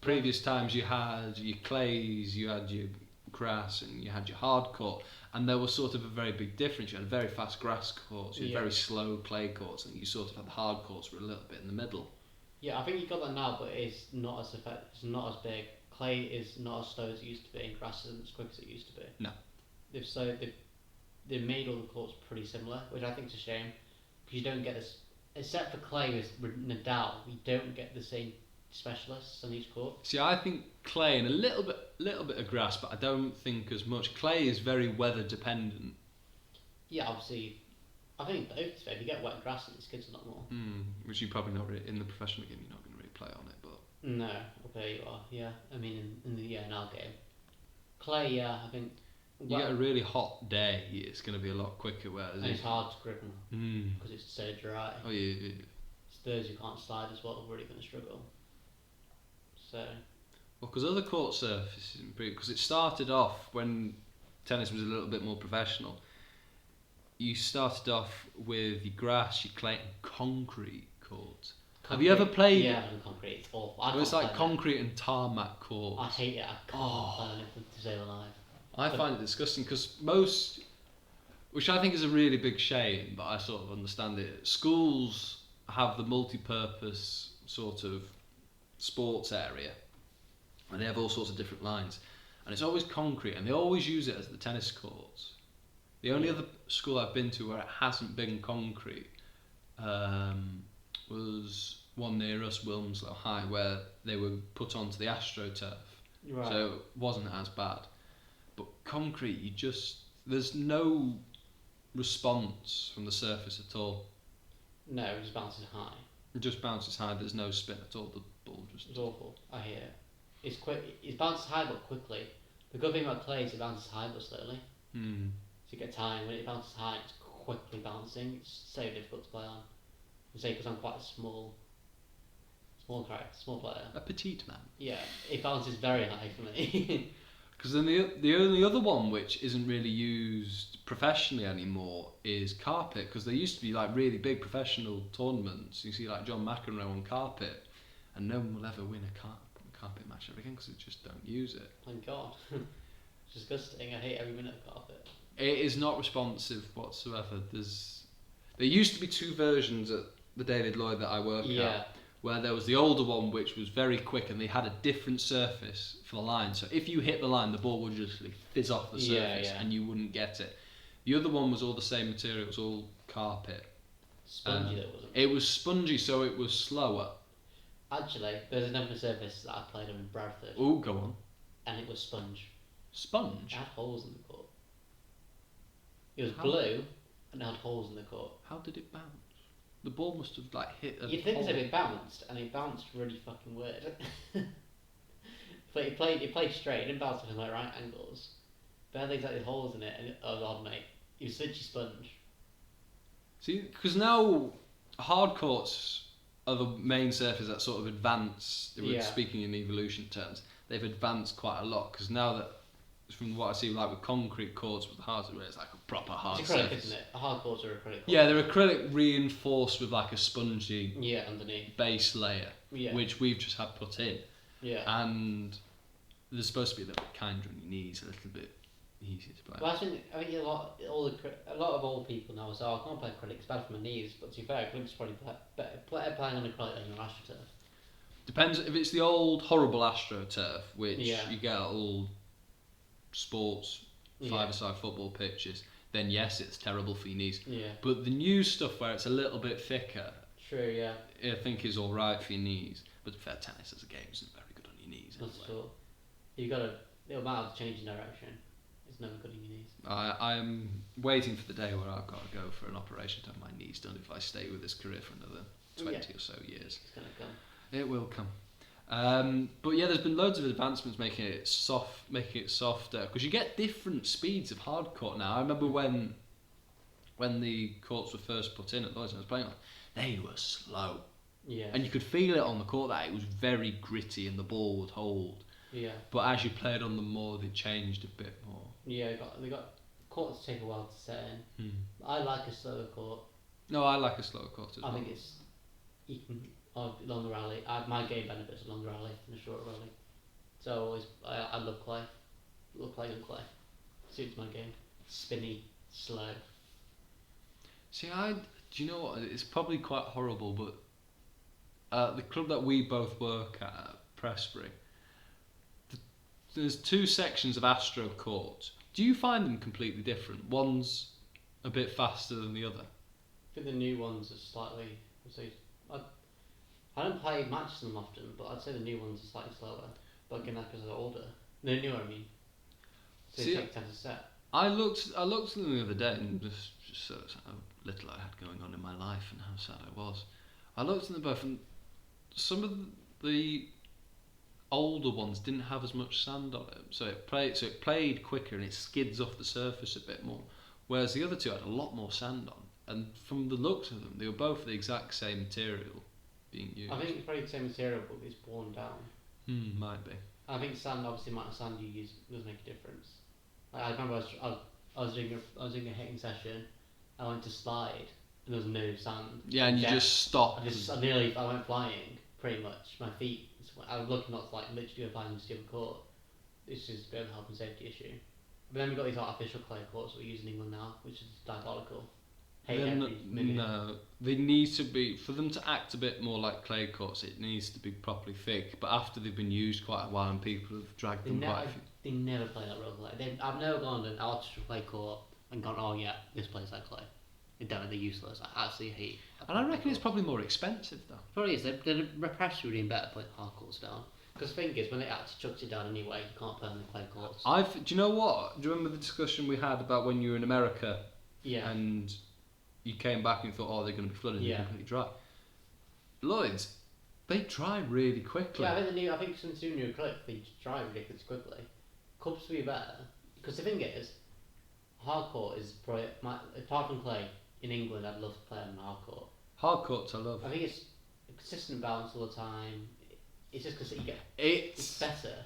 previous times you had your clays, you had your grass, and you had your hard court, and there was sort of a very big difference. You had very fast grass courts, you had Yeah. very slow clay courts, and you sort of had the hard courts were a little bit in the middle. Yeah, I think you got that now, but it's not as effective. It's not as big. Clay is not as slow as it used to be, and grass isn't as quick as it used to be. No. They've made all the courts pretty similar, which I think is a shame, because you don't get this. Except for clay with Nadal, you don't get the same specialists on each court. See, I think clay and a little bit of grass, but I don't think as much. Clay is very weather dependent. Yeah, obviously, I think both. If you get wet grass, it's good a lot more. Which you probably not really, in the professional game. You're not going to really play on it, but No, okay, you are. Yeah, I mean in our game, clay. Yeah, I think. you get a really hot day, it's going to be a lot quicker. Whereas and it's hard to grip them Mm. because it's so dry. Oh yeah. It's those who can't slide as well are really going to struggle. So Well, because other court surfaces improved. Because it started off when tennis was a little bit more professional. You started off with your grass, your clay, and concrete courts. Have you ever played? Yeah, on concrete. It's awful. I Well, it's can't like play concrete and tarmac courts. it. I hate it. I can't play on it to save alive. I find it disgusting because most, which I think is a really big shame, but I sort of understand it. Schools have the multi-purpose sort of sports area, and they have all sorts of different lines, and it's always concrete, and they always use it as the tennis courts. The only other school I've been to where it hasn't been concrete was one near us, Wilmslow High, where they were put onto the AstroTurf. Right. So it wasn't as bad. But concrete, there's no response from the surface at all. No, it just bounces high. It just bounces high, there's no spin at all, the ball just... It's awful. I hate it. It's quick. It bounces high but quickly. The good thing about clay is it bounces high but slowly. Hmm. So you get time when it bounces high, it's quickly bouncing. It's so difficult to play on. I say because I'm quite a small player. A petite man. Yeah, it bounces very high for me. Because then the only other one which isn't really used professionally anymore is carpet, because there used to be like really big professional tournaments. You see like John McEnroe on carpet, and no one will ever win a carpet match ever again because they just don't use it. Thank God. It's disgusting. I hate every minute of carpet. It is not responsive whatsoever. There used to be two versions at the David Lloyd that I work at, where there was the older one which was very quick and they had a different surface for the line. So if you hit the line, the ball would just fizz off the surface and you wouldn't get it. The other one was all the same material, it was all carpet. Spongy though, wasn't it? It was spongy, so it was slower. Actually, there's another surface that I played on in Bradford, Oh, go on. and it was sponge. It Sponge? had holes in the court. It was How? blue, and it had holes in the court. How did it bounce? The ball must have like hit a You'd think hole. so, it bounced, and it bounced really fucking weird. But it played straight, it didn't bounce off in like right angles. But it had exactly holes in it, and oh god mate, it was such a sponge. See, because now hard courts are the main surfaces that sort of advance. Yeah. Speaking in evolution terms, they've advanced quite a lot because now that, from what I see, like with concrete courts with hard, where it's like a proper hard It's acrylic, surface. isn't it? A hard courts are acrylic. Yeah, they're acrylic reinforced with like a spongy Underneath. base layer, which we've just had put in. Yeah. And they're supposed to be a little bit kinder on your knees, a little bit easier to play. Well, I think a lot of old people now say, "Oh, I can't play acrylic; it's bad for my knees." But to be fair, acrylic's probably better playing on acrylic than your AstroTurf. Depends if it's the old horrible AstroTurf, which Yeah. you get at all sports five-a-side football pitches. Then yes, it's terrible for your knees. Yeah. But the new stuff where it's a little bit thicker, True. Yeah. I think is all right for your knees. But fair tennis as a game isn't very good on your knees. That's Anyway. true. You got to. It'll matter to change in direction. It's never good on your knees. I'm waiting for the day where I've got to go for an operation to have my knees done if I stay with this career for another 20 or so years. It's gonna come. It will come. But yeah, there's been loads of advancements making it softer because you get different speeds of hard court now. I remember when the courts were first put in at Lloyd's and I was playing, they were slow. Yeah. And you could feel it on the court that it was very gritty and the ball would hold. Yeah. But as you played on them more, they changed a bit more. Yeah, they got courts take a while to set in. I like a slower court. No, I like a slower court as well. I think it's you can longer rally. My game benefits a longer rally than a shorter rally. So I love clay. Love playing on clay. Suits my game. Spinny, slow. See, do you know what? It's probably quite horrible, but the club that we both work at Prestbury, there's two sections of Astro courts. Do you find them completely different? One's a bit faster than the other. I think the new ones are slightly. I don't play matches them often, but I'd say the new ones are slightly slower. But again, that's because they're older. They're newer, I mean. So See, they take time to set. I looked at them the other day and just sort of how little I had going on in my life and how sad I was. I looked at them both and some of the older ones didn't have as much sand on it, so it played quicker and it skids off the surface a bit more. Whereas the other two had a lot more sand on, and from the looks of them, they were both the exact same material being used. I think it's probably the same material, but it's worn down. Might be. I think sand, obviously, the amount of sand you use does make a difference. Like, I remember I was doing a hitting session. I went to slide and there was no sand. Yeah, and you just stopped. I went flying pretty much. My feet. I was looking not to like literally applying to the court. It's just a bit of a health and safety issue. But then we've got these artificial clay courts that we use in England now, which is diabolical. No, they need to be, for them to act a bit more like clay courts, it needs to be properly thick. But after they've been used quite a while and people have dragged them quite a few. They never play that real clay. I've never gone to an artificial clay court and gone, oh yeah, this plays like clay. They're useless. I absolutely hate. And I reckon it's probably more expensive though. Probably is. The repressor would be better putting hard courts down. Because the thing is, when it actually chucks it down anyway, you can't play on the clay courts. Do you know what? Do you remember the discussion we had about when you were in America? Yeah. And you came back and thought, oh, they're going to be flooded. They're completely dry. Lloyd's, they dry really quickly. Yeah, I think since the new acrylic, they dry ridiculously quickly. Cups would be better. Because the thing is, hard court is probably apart from clay in England. I'd love to play on hard court. Hard courts, I love. I think it's a consistent balance all the time. It's just because it's better.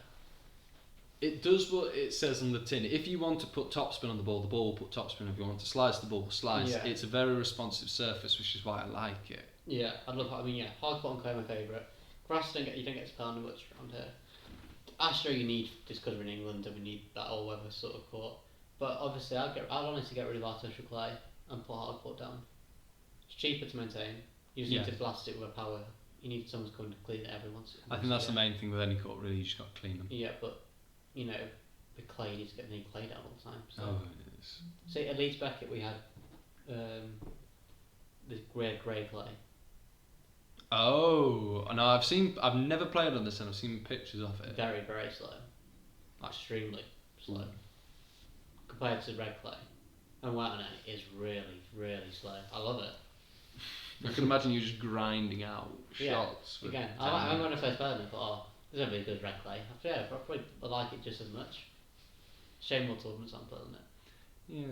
It does what it says on the tin. If you want to put topspin on the ball will put topspin. If you want to slice the ball, will slice. Yeah. It's a very responsive surface, which is why I like it. Yeah, hard court and clay are my favourite. Grass you don't get to play on much around here. Astro you need just because we're in England and we need that all weather sort of court. But obviously I'd honestly get rid of artificial clay and put hard court down. It's cheaper to maintain. You just need to blast it with a power. You need someone to come to clean it every once. I think that's the main thing with any court, really. You just got to clean them. Yeah, but the clay needs to get the clay down all the time. So. Oh, it is. See, at Leeds Beckett we had this grey clay. Oh, no! I've never played on this, and I've seen pictures of it. Very, very slow. Extremely slow. Compared to red clay. And white on it is really, really slow. I love it. I can imagine you just grinding out shots. Again, I remember when I first played it, I thought, there's no really good red clay. After, I probably like it just as much. Shame more tournaments aren't playing it.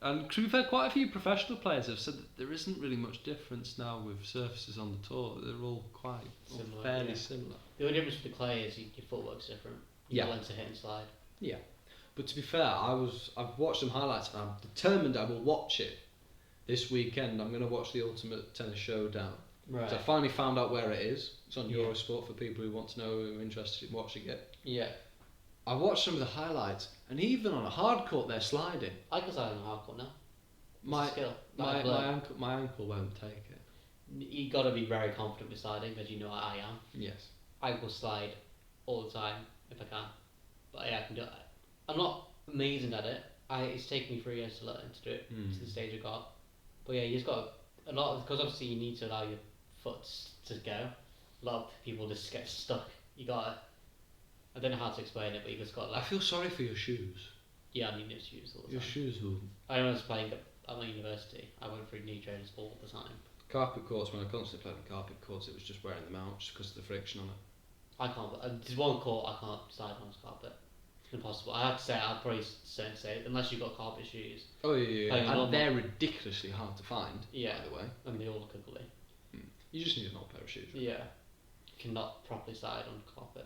Yeah. And to be fair, quite a few professional players have said that there isn't really much difference now with surfaces on the tour. They're all quite Similar, fairly yeah. similar. The only difference with the clay is your footwork's different. You learn to hit and slide. Yeah. But to be fair, I've watched some highlights and I'm determined I will watch it this weekend. I'm going to watch the Ultimate Tennis Showdown. Right. So I finally found out where it is. It's on Yeah. Eurosport for people who want to know, who are interested in watching it. Yeah. I watched some of the highlights, and even on a hard court, they're sliding. I can slide on a hard court now. My It's a skill. my ankle won't take it. You got to be very confident with sliding, as you know I am. Yes. I will slide all the time if I can. But yeah, I can do it. I'm not amazing at it. It's taken me 3 years to learn to do it to the stage I got. But yeah, you just got a lot of, because obviously you need to allow your foot to go. A lot of people just get stuck. You gotta. I don't know how to explain it, but you just got I feel sorry for your shoes. Yeah, I need new shoes all the time. Your shoes will. I when I was playing at my university, I went through knee trainers all the time. Carpet courts, when I constantly played on carpet courts, it was just wearing them out just because of the friction on it. I can't. There's one court I can't slide on carpet. It's impossible. I have to say, I'd probably say unless you've got carpet shoes. Oh yeah. Playing And normal. they're ridiculously hard to find. Yeah. By the way, And they all look ugly. you just need an old pair of shoes. Yeah. You cannot properly slide on carpet.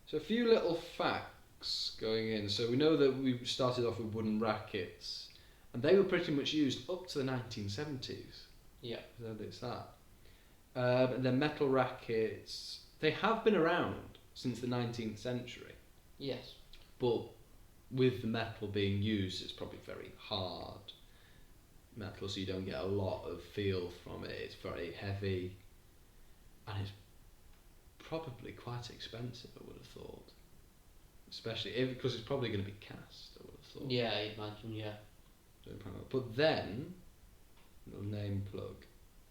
So a few little facts going in. So we know that we started off with wooden rackets, and they were pretty much used up to the 1970s. Yeah. So it's that. And then metal rackets, they have been around since the 19th century, Yes. but with the metal being used, it's probably very hard metal, so you don't get a lot of feel from it. It's very heavy, and it's probably quite expensive, I would have thought. Especially because it's probably going to be cast, I would have thought. Yeah, I'd imagine, yeah. But then, little name plug,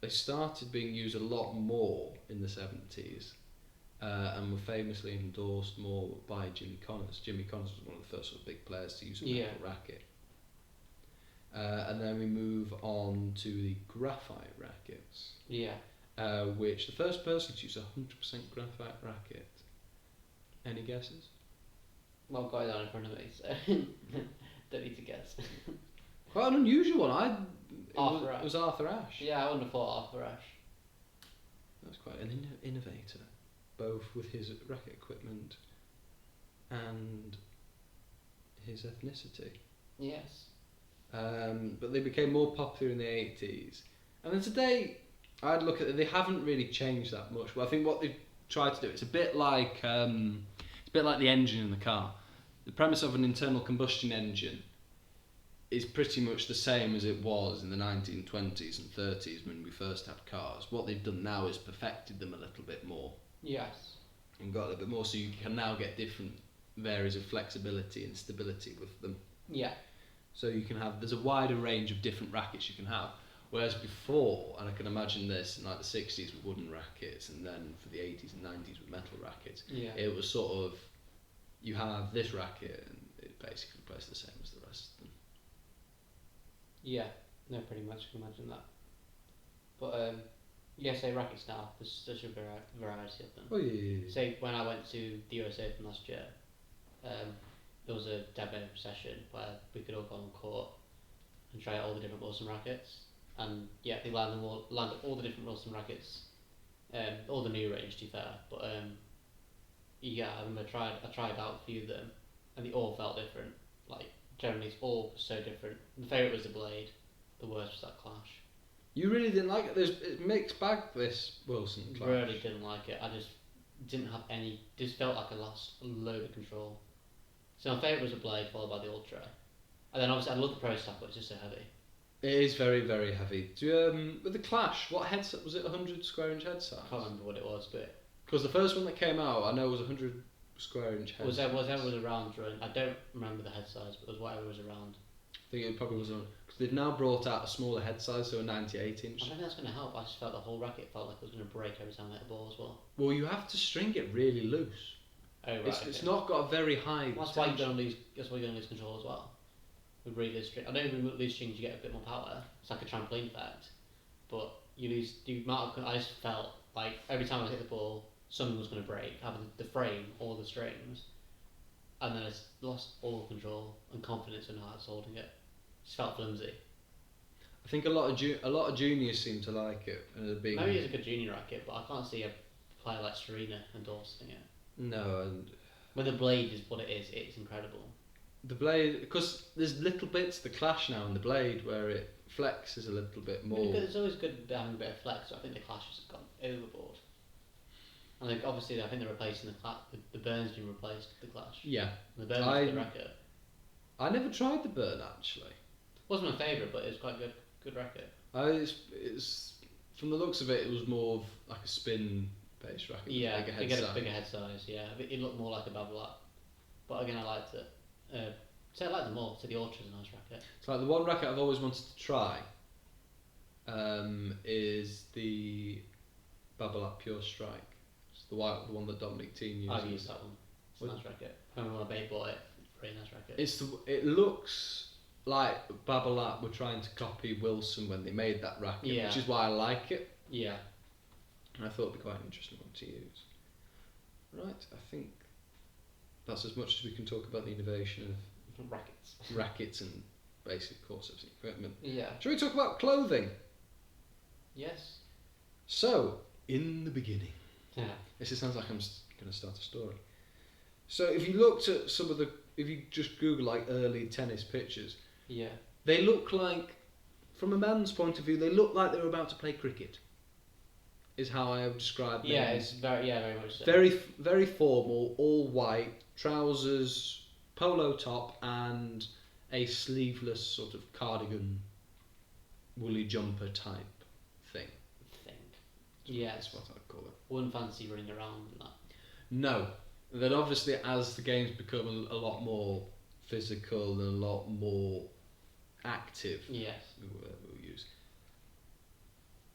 they started being used a lot more in the 70s, and were famously endorsed more by Jimmy Connors. Jimmy Connors was one of the first sort of big players to use a metal racket. And then we move on to the graphite rackets. Yeah. Which the first person to use a 100% graphite racket. Any guesses? Well, I've got it down in front of me, so don't need to guess. Quite an unusual one. Arthur Ashe. It was Arthur Ashe. Yeah, I wouldn't have thought Arthur Ashe. That's quite an innovator, both with his racket equipment and his ethnicity. Yes. But they became more popular in the 80s. And then today, I'd look at it, they haven't really changed that much. But I think what they've tried to do, it's a bit like the engine in the car. The premise of an internal combustion engine is pretty much the same as it was in the 1920s and 30s when we first had cars. What they've done now is perfected them a little bit more. Yes. And got a little bit more, so you can now get different varies of flexibility and stability with them. Yeah. So you can have, there's a wider range of different rackets you can have. Whereas before, and I can imagine this in like the 60s with wooden rackets, and then for the 80s and 90s with metal rackets, Yeah. it was sort of, you have this racket and it basically plays the same as the rest of them. Yeah. No, pretty much, I can imagine that. But, yeah, say rackets now, there's such a variety of them. Oh yeah. Say when I went to the US Open last year, there was a demo session where we could all go on court and try out all the different Wilson rackets. And yeah, they landed all the different Wilson rackets, all the new range to be fair. But yeah, I remember I tried out a few of them, and they all felt different. Like generally, it's all so different. My favourite was the blade. The worst was that clash. You really didn't like it? It's mixed bag, this Wilson clash. Really didn't like it. I just didn't have any. Just felt like I lost a load of control. So my favourite was the blade, followed by the ultra, and then obviously I love the pro stuff, but it's just so heavy. It is very, very heavy. Do you, with the clash, what headset was it? 100 square inch head size? I can't remember what it was, but Because the first one that came out, I know was 100 square inch head. whatever was around drawing. I don't remember the head size, but it was whatever was around. I think it probably was on, because they've now brought out a smaller head size, so a 98 I inch. don't think that's going to help. I just felt the whole racket felt like it was going to break every time I hit the ball as well. Well, you have to string it really loose. Oh right. It's not got a very high. That's why you're tension. going to lose. That's why you're going to lose control as well. With really loose string, I don't even lose strings. You get a bit more power. It's like a trampoline effect, but you lose the amount of. I just felt like every time I hit the ball, something was going to break, either the frame or the strings, and then I just lost all control and confidence in how I was holding it. Just felt flimsy. I think a lot of juniors seem to like it, and it being Maybe it's a good junior racket, but I can't see a player like Serena endorsing it. no, and When the blade is what it is, it's incredible. the blade, because there's little bits the clash now in the blade where it flexes a little bit more. It's always good having a bit of flex, so I think the clashes have gone overboard. And obviously, I think they're replacing the burn's been replaced with the clash. Yeah, And the burn is the racket. I never tried the burn actually. Wasn't my favourite, but it was quite good racket. It's from the looks of it, it was more of like a spin based racket. Yeah, bigger bigger head size. Yeah, it looked more like a bubble up. But again, I liked it. So I like them all. So the Ultra's a nice racket. It's like the one racket I've always wanted to try. Is the Bubble Up Pure Strike. It's the one that Dominic Thiem uses. I've used that one. It's a nice racket. I remember when I bought it. Really nice racket. It looks like Bubble Up were trying to copy Wilson when they made that racket, which is why I like it. Yeah. And I thought it'd be quite an interesting one to use. Right, I think that's as much as we can talk about the innovation of rackets and basic course of equipment. Yeah. Shall we talk about clothing? Yes. So, in the beginning. Yeah. This sounds like I'm going to start a story. So if you looked at if you just Google like early tennis pictures, Yeah. they look like, from a man's point of view, they look like they were about to play cricket. Is how I would describe them. Yeah, it's very much so. Very formal, all white, trousers, polo top, and a sleeveless sort of cardigan, woolly jumper type thing. Yeah, That's what I'd call it. Wouldn't fancy running around in that. No. Then obviously as the game's become a lot more physical and a lot more active, Yes. whatever we use.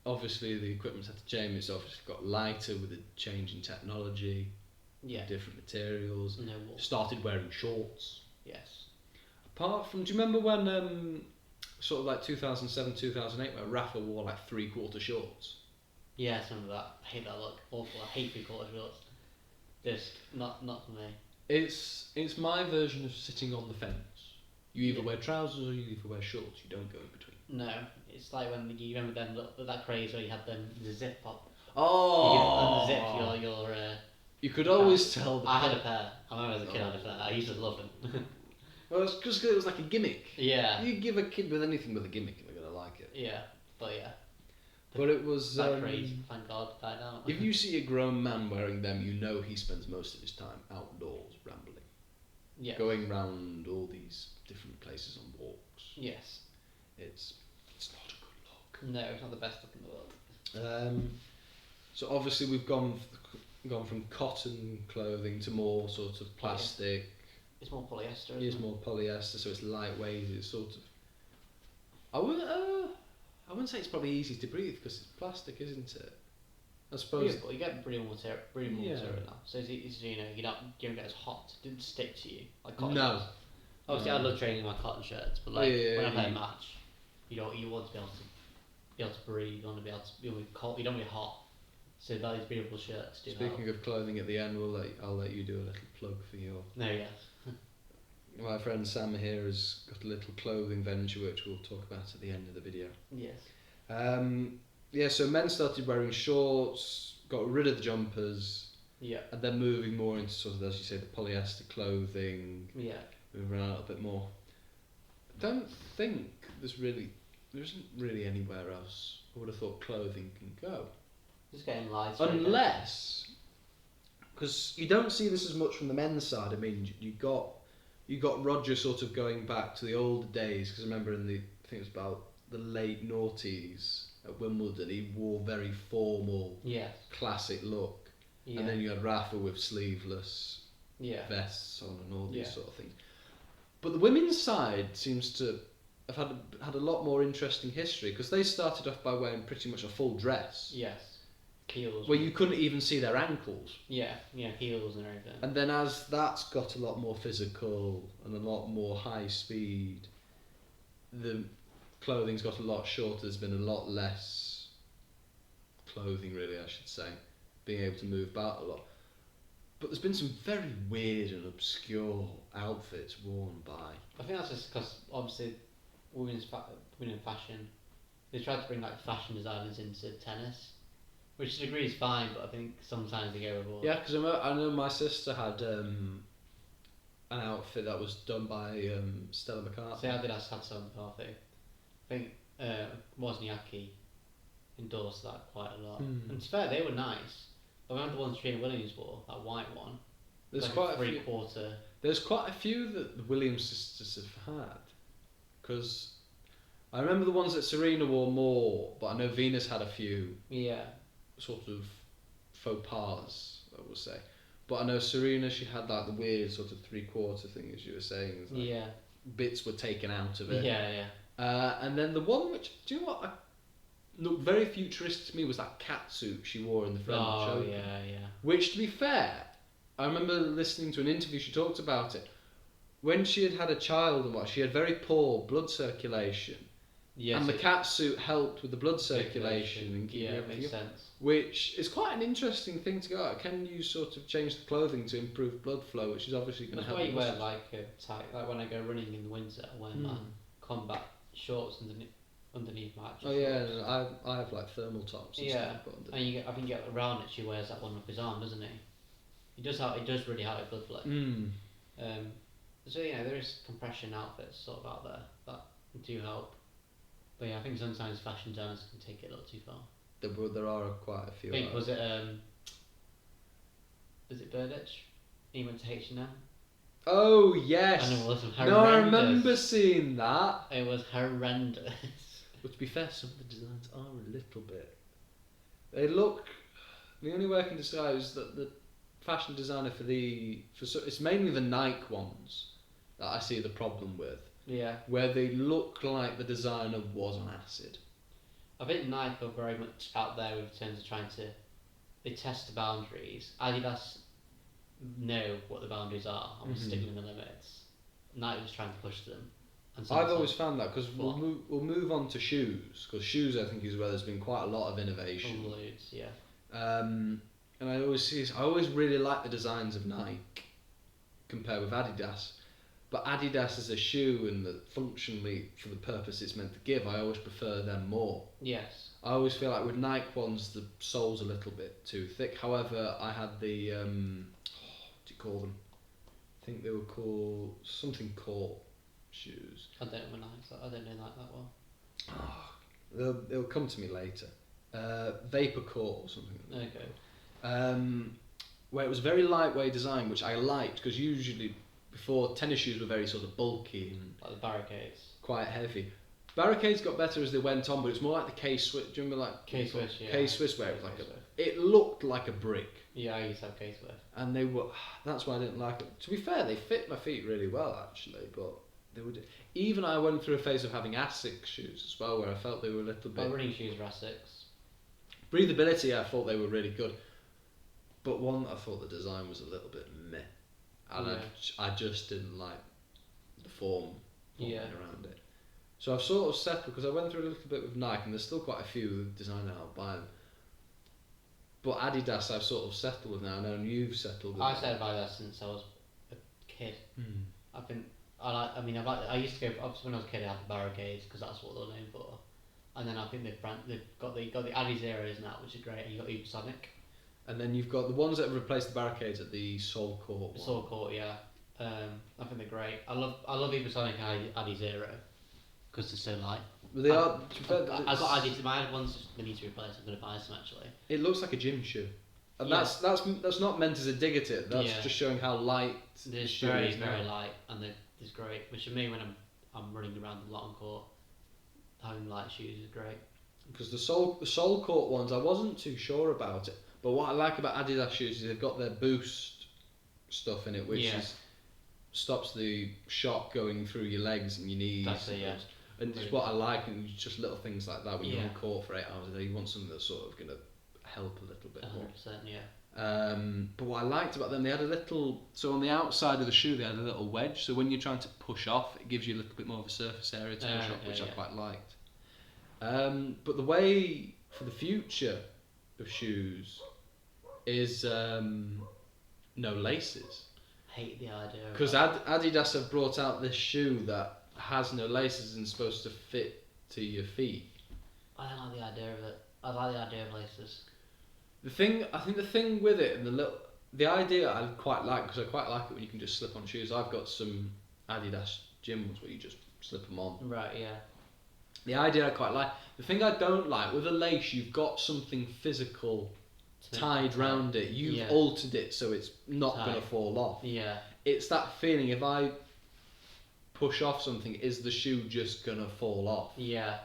Obviously the equipment's had to change. It's obviously got lighter with a change in technology, Yeah. different materials. No wall. Started wearing shorts. Yes. Apart from, do you remember when sort of like 2007, 2008 where Rafa wore like 3/4 shorts? Yeah, some of that. I hate that look. Awful. I hate 3/4 shorts. Just not for me. It's my version of sitting on the fence. You either wear trousers or you either wear shorts. You don't go in between. No, it's like when you remember then that craze where you had the zip pop. Oh! You could unzip your. You could always tell. I had a pair. I remember as a kid I had a pair. I used to love them. Well, it's just 'cause it was like a gimmick. Yeah. You give a kid with anything with a gimmick, and they're gonna like it. Yeah, but yeah. But it was That craze, thank God, died out. if you see a grown man wearing them, you know he spends most of his time outdoors rambling, Yeah. going round all these different places on walks. Yes. It's not a good look. No, it's not the best look in the world. So obviously we've gone from cotton clothing to more sort of plastic. It's more polyester. It's more polyester, so it's lightweight. It's sort of. I wouldn't say it's probably easy to breathe because it's plastic, isn't it? I suppose. Breathable. You get breathable material now, so it's you know you don't get as hot. It didn't stick to you like cotton. No. does. Obviously, I love training in my cotton shirts, but like Yeah, when I play yeah. a match, you want to be able to breathe. You want to be able to be cold. You don't want to be hot. So these breathable shirts do help. Speaking of clothing, at the end, I'll let you do a little plug for your. No, yes. My friend Sam here has got a little clothing venture which we'll talk about at the end of the video. Yes. Yeah, so men started wearing shorts, got rid of the jumpers, Yeah. and then moving more into sort of, as you say, the polyester clothing, Yeah. moving around a little bit more. I don't think there isn't really anywhere else I would have thought clothing can go. Just getting lighter. Unless, because you don't see this as much from the men's side. I mean, you got Roger sort of going back to the older days, because I remember I think it was about the late noughties at Wimbledon, he wore very formal, Yes. classic look. Yeah. And then you had Rafa with sleeveless Yeah. vests on and all these Yeah. sort of things. But the women's side seems to have had a lot more interesting history, because they started off by wearing pretty much a full dress, Yes. Heels. where you couldn't even see their ankles. Yeah. Heels and everything. And then as that's got a lot more physical and a lot more high speed, the clothing's got a lot shorter. There's been a lot less clothing, really, I should say, being able to move about a lot. But there's been some very weird and obscure outfits worn by. I think that's just because obviously women in fashion. They tried to bring like fashion designers into tennis, which to a degree is fine, but I think sometimes they go overboard. Yeah, because I know my sister had an outfit that was done by Stella McCartney. So Adidas had some party. I think Wozniacki endorsed that quite a lot. And to be fair, they were nice. I remember the one Serena Williams wore, that white one. There's like quite a three-quarter. There's quite a few that the Williams sisters have had, because I remember the ones that Serena wore more, but I know Venus had a few sort of faux pas, I would say. But I know Serena, she had like the weird sort of three-quarter thing, as you were saying. Like bits were taken out of it. And then the one which, do you know what, looked very futuristic to me was that cat suit she wore in the French Open. Which, to be fair, I remember listening to an interview, she talked about it. When she had a child and what, she had very poor blood circulation. Yes, and the cat suit helped with the blood circulation and keeping it makes sense. Which is quite an interesting thing to go at. Can you sort of change the clothing to improve blood flow, which is obviously going to help? That's why you wear like a tight, like when I go running in the winter, I wear my combat shorts underneath my actual shorts. I have like thermal tops. And yeah, stuff and I think around it, she wears that one up his arm, doesn't he? It does really help with blood flow. So there is compression outfits sort of out there that do help. But yeah, I think sometimes fashion designers can take it a little too far. There are quite a few. I think was it Burditch? He went to H&M. Oh yes. And it was horrendous. No, I remember seeing that. It was horrendous. But to be fair, some of the designs are a little bit. They look. The only way I can describe is that the fashion designer for it's mainly the Nike ones that I see the problem with. Yeah. Where they look like the designer was on acid. I think Nike are very much out there in terms of trying to. They test the boundaries. Adidas know what the we'll stick within the limits. Nike was trying to push them. And I've always found that, because we'll move on to shoes, because shoes I think is where there's been quite a lot of innovation. Loads, yeah. And I always really like the designs of Nike compared with Adidas. But Adidas as a shoe and functionally for the purpose it's meant to give, I always prefer them more. Yes. I always feel like with Nike ones, the sole's a little bit too thick. However, I had the, what do you call them? I think they were called something Court shoes. I don't know Nike that well. They'll come to me later. Vapor Court or something. Okay. Where it was very lightweight design, which I liked, because usually before tennis shoes were very sort of bulky and like the Barricades. Quite heavy. Barricades got better as they went on, but it's more like the K-Swiss. Do you remember like K-Swiss? Yeah. K-Swiss, where it was like it looked like a brick. Yeah, I used to have K-Swiss. And they were. That's why I didn't like it. To be fair, they fit my feet really well actually, but they would. Even I went through a phase of having Asics shoes as well, where I felt they were a little bit. Running shoes were Asics. Breathability, I thought they were really good, but one I thought the design was a little bit meh, and I just didn't like the form around it. So I've sort of settled, because I went through a little bit with Nike, and there's still quite a few designers I'll buy them. But Adidas I've sort of settled with now. I know you've settled with. I've settled by that since I was a kid. I used to go obviously when I was a kid I had the Barricades because that's what they're known for. And then I think they've got the Adi Zeros now, which is great, and you've got Ubersonic. And then you've got the ones that have replaced the Barricades at the Soul Court. Soul Court, yeah. I think they're great. I love Ubersonic and Adi Zero because they're so light. But they are. I got Adi. My ones they need to replace. I'm going to buy some actually. It looks like a gym shoe, and that's not meant as a dig at it. That's just showing how light. They're very light, and they're great. Which for me, when I'm running around a lot on court, having light shoes is great. Because the Soul Court ones, I wasn't too sure about it. But what I like about Adidas shoes is they've got their boost stuff in it, which stops the shock going through your legs and your knees. That's it, yeah. And it's what I like, and just little things like that when you're on court for 8 hours a day, you want something that's sort of going to help a little bit more. 100%, yeah. But what I liked about them, they had a little, so on the outside of the shoe they had a little wedge, so when you're trying to push off, it gives you a little bit more of a surface area to push off, which I quite liked. But the way for the future of shoes is no laces. I hate the idea. Because Adidas have brought out this shoe that has no laces and supposed to fit to your feet. I don't like the idea of it. I like the idea of laces. The thing with it and the idea I quite like, because I quite like it when you can just slip on shoes. I've got some Adidas gym ones where you just slip them on. Right, yeah. The idea I quite like. The thing I don't like, with a lace, you've got something physical tied round it. You've altered it so it's not going to fall off. Yeah. It's that feeling, if I push off something, is the shoe just going to fall off? Yeah.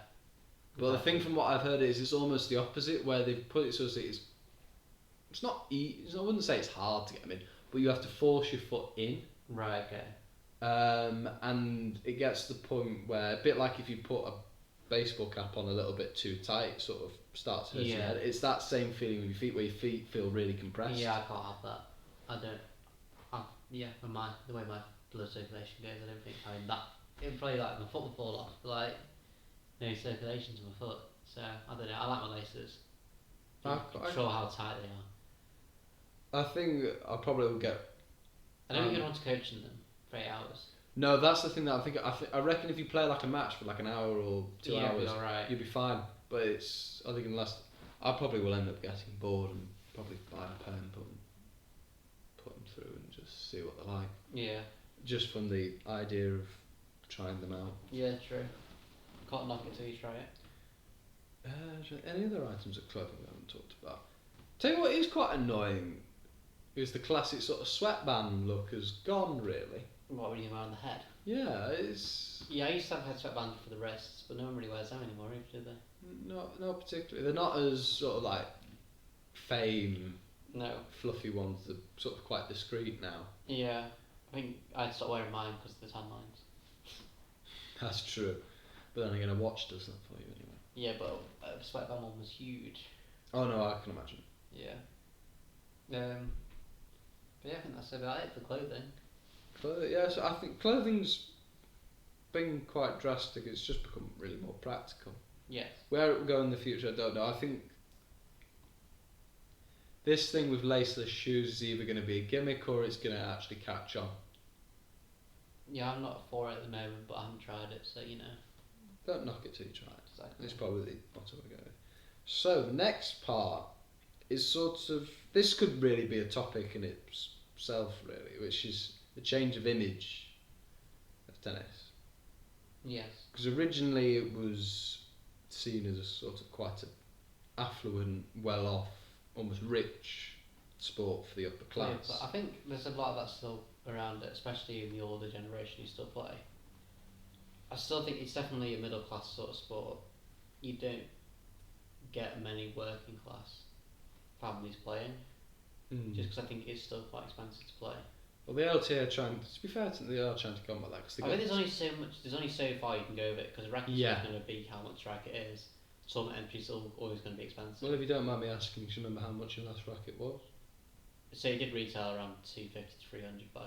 But the thing from what I've heard is it's almost the opposite, where they've put it so it's not easy. I wouldn't say it's hard to get them in, but you have to force your foot in. Right, okay. And it gets to the point where, a bit like if you put a baseball cap on a little bit too tight, it sort of starts hurting your head. It's that same feeling with your feet, where your feet feel really compressed. Yeah, I can't have that. I don't. With the way my blood circulation goes, I don't think having that. It'd probably like my foot will fall off, but like no circulation to my foot. So I don't know. I like my laces. I'm not sure how tight they are. I think I probably will get. I don't think you'd want to coach in them for 8 hours. No, that's the thing that I reckon if you play like a match for like an hour or 2 hours, you'll be fine. But I think unless I probably will end up getting bored and probably buy a pair and put them through and just see what they're like. Yeah. Just from the idea of trying them out. Yeah, true. Can't knock it till you try it. Any other items of clothing we haven't talked about? Tell you what is quite annoying is the classic sort of sweatband look has gone really. What, when you wear on the head? Yeah, it's... Yeah, I used to have head sweatbands for the wrists, but no one really wears them anymore, do they? No, particularly. They're not as sort of like fame, fluffy ones. They're sort of quite discreet now. Yeah, I think I'd stop wearing mine because of the tan lines. That's true. But then again, a watch does that for you anyway. Yeah, but a sweatband one was huge. Oh no, I can imagine. Yeah. But yeah, I think that's about it for clothing. Yeah, so I think clothing's been quite drastic. It's just become really more practical. Yes. Where it will go in the future, I don't know. I think this thing with laceless shoes is either going to be a gimmick or it's going to actually catch on. Yeah, I'm not for it at the moment, but I haven't tried it, so you know. Don't knock it till you try it. Exactly. It's probably the motto we're going with. So the next part is sort of, this could really be a topic in itself, really, which is the change of image of tennis. Yes. Because originally it was seen as a sort of quite an affluent, well-off, almost rich sport for the upper class. Yeah, but I think there's a lot of that still around it, especially in the older generation who still play. I still think it's definitely a middle class sort of sport. You don't get many working class families playing, just because I think it's still quite expensive to play. Well, the LTA are trying, to be fair, I think they are trying to combat that. Cause I think there's only so far you can go with it, because the racket is going to be how much racket it is. Tournament entries are always going to be expensive. Well, if you don't mind me asking, do you remember how much your last racket was? So it did retail around 250 to 300, but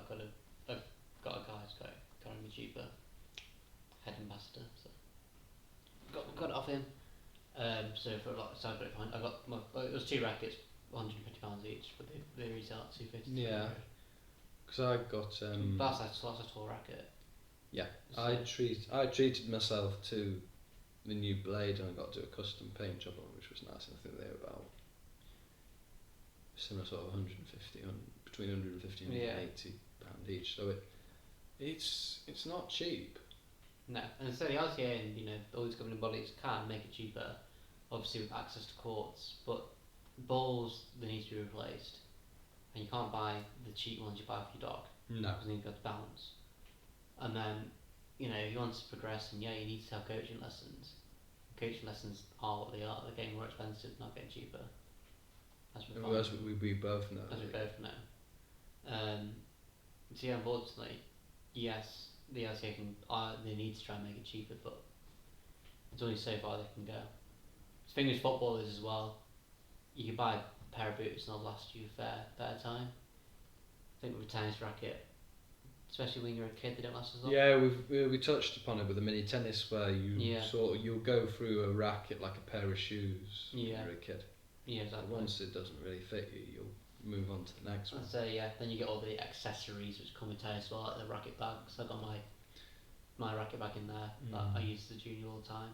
I've got a guy who's got me cheaper. Head ambassador, so got it off him. So for like side break point, I got it was 2 rackets, £150 each, but they retail at 250. Yeah, because I got. That's a tall racket. Yeah, so I treated myself to the new blade, and I got to do a custom paint job on it, which was nice. And I think they were about similar sort of 150, between 150 and 80 pound each. So it's not cheap. No, and so the LTA and all these governing bodies can make it cheaper, obviously with access to courts, but balls they need to be replaced, and you can't buy the cheap ones you buy for your dog. No, because they need to go to balance. And then you want to progress, and you need to have coaching lessons. Coaching lessons are what they are. They're getting more expensive, not getting cheaper. As we both know. As we both know. So yeah, unfortunately, yes, the LTA they need to try and make it cheaper, but it's only so far they can go. The thing with footballers as well, you can buy a pair of boots and they'll last you a fair time. I think with a tennis racket, especially when you're a kid, they don't last as long. Yeah, we touched upon it with the mini tennis, where you'll go through a racket like a pair of shoes when you're a kid. Yeah, exactly. But once it doesn't really fit you, you'll move on to the next one. So yeah, then you get all the accessories which come with tennis as well, like the racket bags. I got my my racket bag in there that I use as a junior all the time.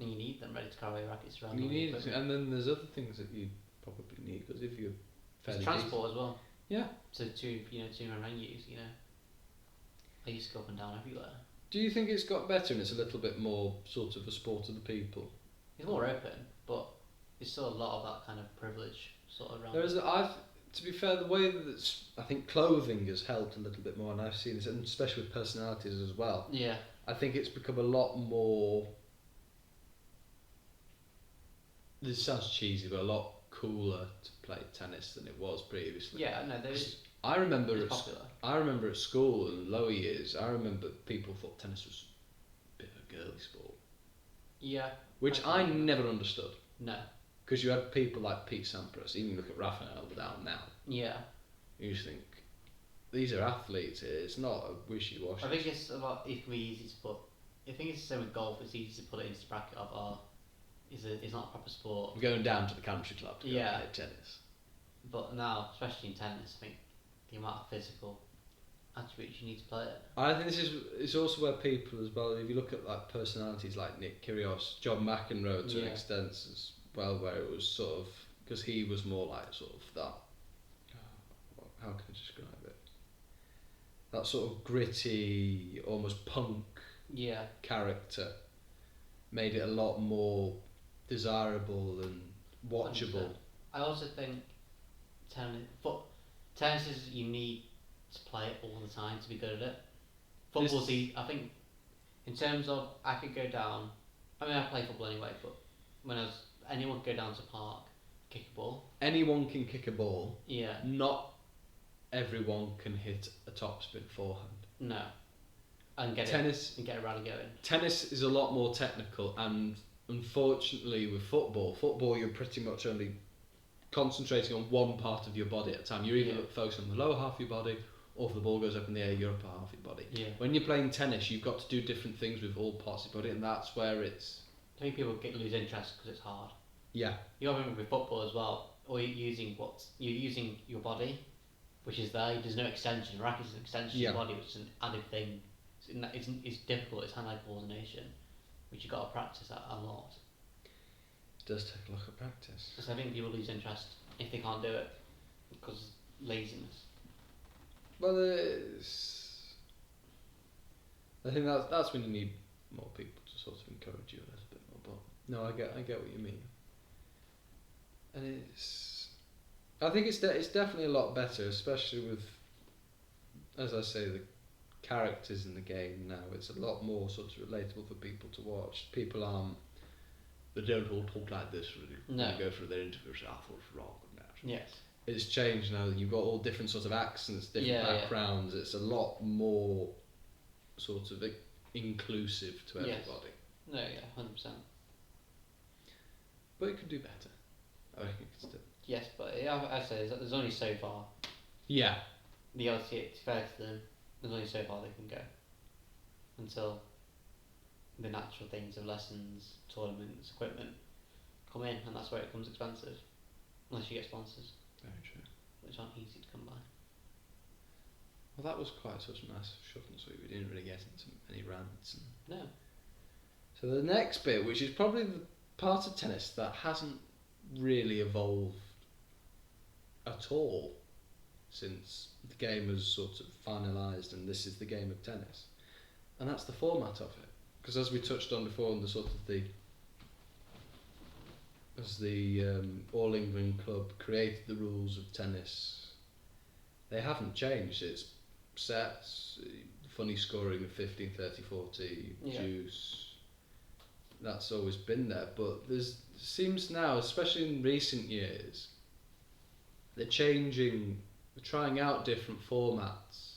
And you need them ready to carry rackets around. You all need, the and then there's other things that you probably need because if you're fairly There's transport as well. Yeah. So two man venues, I used to go up and down everywhere. Do you think it's got better and it's a little bit more sort of a sport of the people? It's more open, but there's still a lot of that kind of privilege sort of around. There is. To be fair, the way that I think clothing has helped a little bit more, and I've seen this, and especially with personalities as well. Yeah. I think it's become a lot more. This sounds cheesy, but a lot cooler to play tennis than it was previously. Yeah, no, there's. I remember It's at popular. I remember at school in lower years. I remember people thought tennis was a bit of a girly sport, Yeah. which I never understood. No. Because you had people like Pete Sampras, even look at Rafael down now. Yeah. You just think these are athletes here. It's not a wishy-washy. I think it's a lot. It can be easy to put. I think it's the same with golf. It's easy to put it into the bracket of it's not a proper sport. I'm going down to the country club to go Yeah. play tennis. But now, especially in tennis, I think the amount of physical attributes you need to play it. I think it's also where people as well. If you look at like personalities like Nick Kyrgios, John McEnroe to an extent as well, where it was sort of because he was more like sort of that. How can I describe it? That sort of gritty, almost punk character made it a lot more desirable and watchable. 100%. I also think tennis is you need to play it all the time to be good at it. Football's easy. I think in terms of I could go down. I mean, I play football anyway, but anyone could go down to the park, kick a ball. Anyone can kick a ball. Yeah. Not everyone can hit a topspin forehand. No. And get tennis and get a rally going. Tennis is a lot more technical, and unfortunately with football you're pretty much only concentrating on one part of your body at a time. You're either focusing on the lower half of your body, or if the ball goes up in the air, your upper half of your body. Yeah. When you're playing tennis, you've got to do different things with all parts of your body, and that's where it's. I think people lose interest because it's hard. Yeah. You got to remember with football as well, or you're using your body, which is there. There's no extension. Racket is an extension of your body, which is an added thing. It's difficult. It's hand-eye coordination, which you got to practice a lot. It does take a lot of practice. Because I think people lose interest if they can't do it because laziness. Well, I think that's when you need more people to sort of encourage you a little bit more. But no, I get what you mean. And I think it's definitely a lot better, especially with, as I say, the characters in the game now. It's a lot more sort of relatable for people to watch. People aren't. They don't all talk like this really. No. They go through their interviews. I thought it was wrong and that. Yes. It's changed now. You've got all different sorts of accents, different backgrounds. It's a lot more sort of inclusive to everybody. No, 100%. But it could do better. I reckon it could still. Yes, but I say there's only so far. Yeah. The LTA, it's fair to them. There's only so far they can go until the natural things of lessons, tournaments, equipment come in, and that's where it becomes expensive. Unless you get sponsors. Very true. Which aren't easy to come by. Well, that was quite such a nice short and sweet. We didn't really get into any rants. No. So the next bit, which is probably the part of tennis that hasn't really evolved at all since the game has sort of finalised and this is the game of tennis, and that's the format of it. Because as we touched on before, in the sort of as the All England club created the rules of tennis, they haven't changed. It's sets, funny scoring of 15, 30, 40, juice. That's always been there, but seems now, especially in recent years, they're trying out different formats,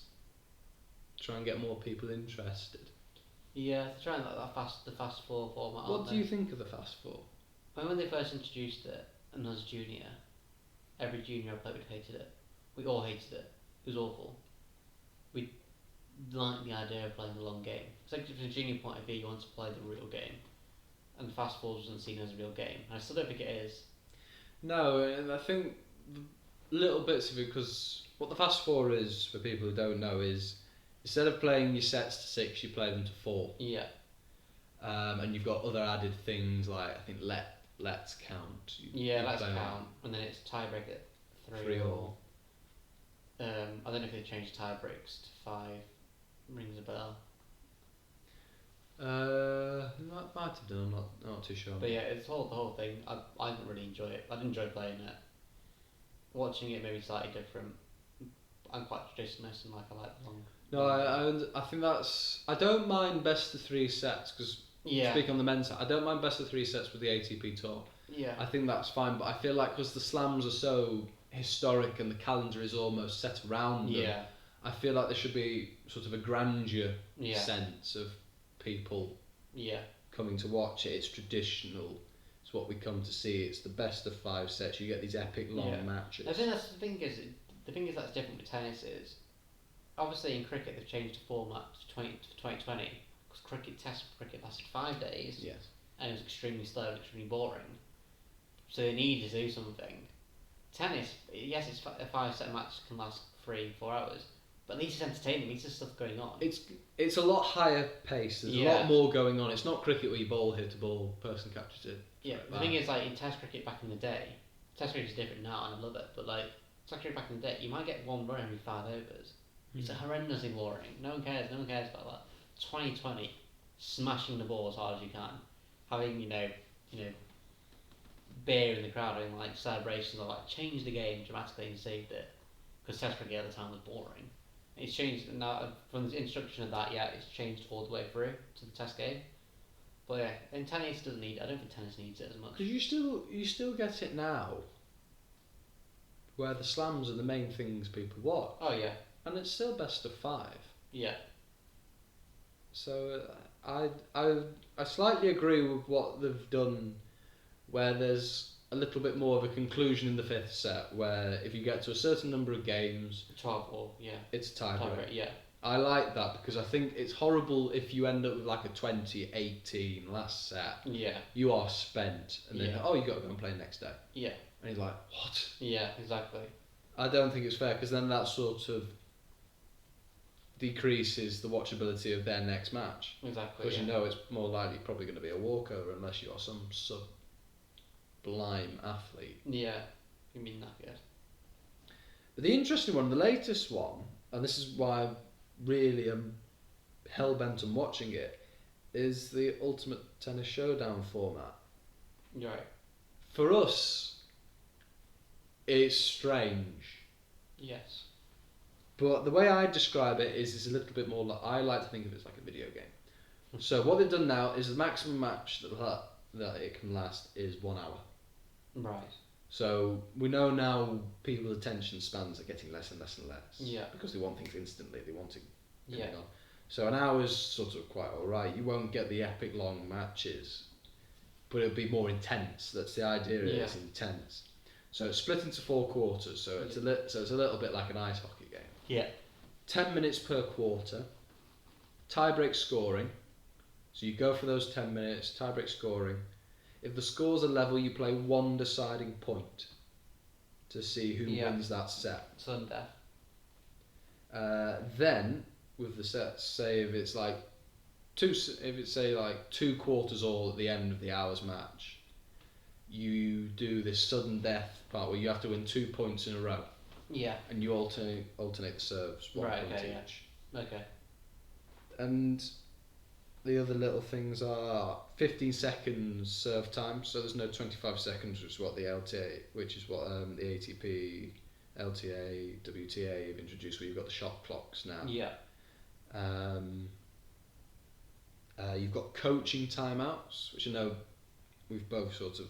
try and get more people interested. Yeah, they're trying the fast four format. What do you think of the fast four? When they first introduced it, and as a junior, every junior I played with hated it. We all hated it. It was awful. We liked the idea of playing the long game. It's like from a junior point of view, you want to play the real game, and the fast four wasn't seen as a real game. And I still don't think it is. No, and I think little bits of it, because what the fast four is, for people who don't know, is instead of playing your sets to 6, you play them to 4. Yeah. And you've got other added things like, I think, let's count. Yeah, You let's play count. And then it's tiebreak at 3 3 or... all. I don't know if they changed tie breaks to 5. Rings a bell. Might have done. I'm not too sure. But yeah, it's the whole thing. I didn't really enjoy it. I didn't enjoy playing it. Watching it maybe slightly different. I'm quite traditionalist and I like the long. No, I think that's. I don't mind best of 3 sets because speaking on the men's side, I don't mind best of 3 sets with the ATP tour. Yeah. I think that's fine, but I feel like because the slams are so historic and the calendar is almost set around them. Yeah. I feel like there should be sort of a grandeur Yeah. sense of people coming to watch it. It's traditional. It's what we come to see. It's the best of 5 sets. You get these epic long matches. I think that's the thing is that's different with tennis is obviously in cricket they've changed the format to 2020 because Test cricket lasted 5 days. Yes. And it was extremely slow and extremely boring. So they needed to do something. Tennis, yes, it's a 5-set match can last 3-4 hours. But at least it's entertaining. At least there's stuff going on. It's a lot higher pace. There's a lot more going on. It's not cricket where you ball hit a ball, person catches it. Yeah, the thing is, like in Test cricket back in the day, Test cricket is different now, and I love it. But like Test cricket back in the day, you might get one run every 5 overs. It's horrendously boring. No one cares. No one cares about that. 2020, smashing the ball as hard as you can, having you know, beer in the crowd, having like celebrations, or like changed the game dramatically and saved it because Test cricket at the time was boring. It's changed now from the introduction of that. It's changed all the way through to the Test game. But yeah, and tennis doesn't need. I don't think tennis needs it as much. Because you still get it now, where the slams are the main things people watch. Oh yeah. And it's still best of 5. Yeah. So I slightly agree with what they've done, where there's a little bit more of a conclusion in the 5th set, where if you get to a certain number of games, 12 or it's a tiebreak. Yeah. I like that because I think it's horrible if you end up with like a 20-18 last set. Yeah. You are spent, and then you got to go and play next day. Yeah. And he's like, what? Yeah, exactly. I don't think it's fair because then that sort of decreases the watchability of their next match. Exactly. Because you know it's more likely probably going to be a walkover unless you are some sublime athlete. Yeah, you mean that good. But the interesting one, the latest one, and this is why I really am hell-bent on watching it, is the Ultimate Tennis Showdown format. You're right. For us, it's strange. Yes. But the way I describe it is it's a little bit more like, I like to think of it as like a video game. So what they've done now is the maximum match that it can last is 1 hour. Right. So we know now people's attention spans are getting less and less and less. Yeah. Because they want things instantly, they want it Yeah. going on. So an hour's sort of quite alright. You won't get the epic long matches, but it'll be more intense. That's the idea, it's intense. So it's split into 4 quarters, so it's a little bit like an ice hockey game. Yeah. 10 minutes per quarter, tie-break scoring. So you go for those 10 minutes, tie-break scoring. If the scores are level, you play 1 deciding point to see who wins that set. Sudden death. Then, with the sets, say if it's like 2 quarters all at the end of the hour's match, you do this sudden death part where you have to win 2 points in a row. Yeah. And you alternate the serves, 1 point each. Okay. And the other little things are 15 seconds serve time, so there's no 25 seconds, which is what the the ATP, LTA, WTA have introduced, where you've got the shot clocks now. Yeah. You've got coaching timeouts, which I know we've both sort of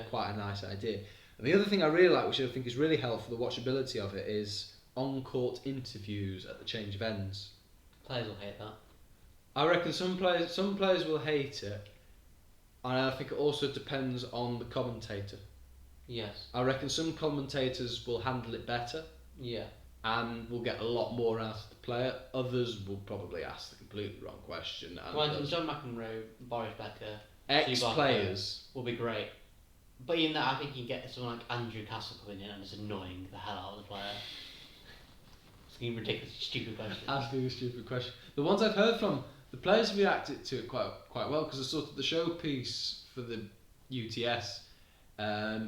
quite a nice idea. And the other thing I really like, which I think is really helpful, the watchability of it, is on-court interviews at the change of ends. Players will hate that. I reckon some players will hate it, and I think it also depends on the commentator. Yes. I reckon some commentators will handle it better. Yeah. And will get a lot more out of the player. Others will probably ask the completely wrong question. And Well, John McEnroe, Boris Becker, ex-players will be great. But even that, I think you can get someone like Andrew Castle coming in and just annoying the hell out of the player. It's asking ridiculously stupid questions. Asking a stupid question. The ones I've heard from, the players have reacted to it quite well, because the sort of the showpiece for the UTS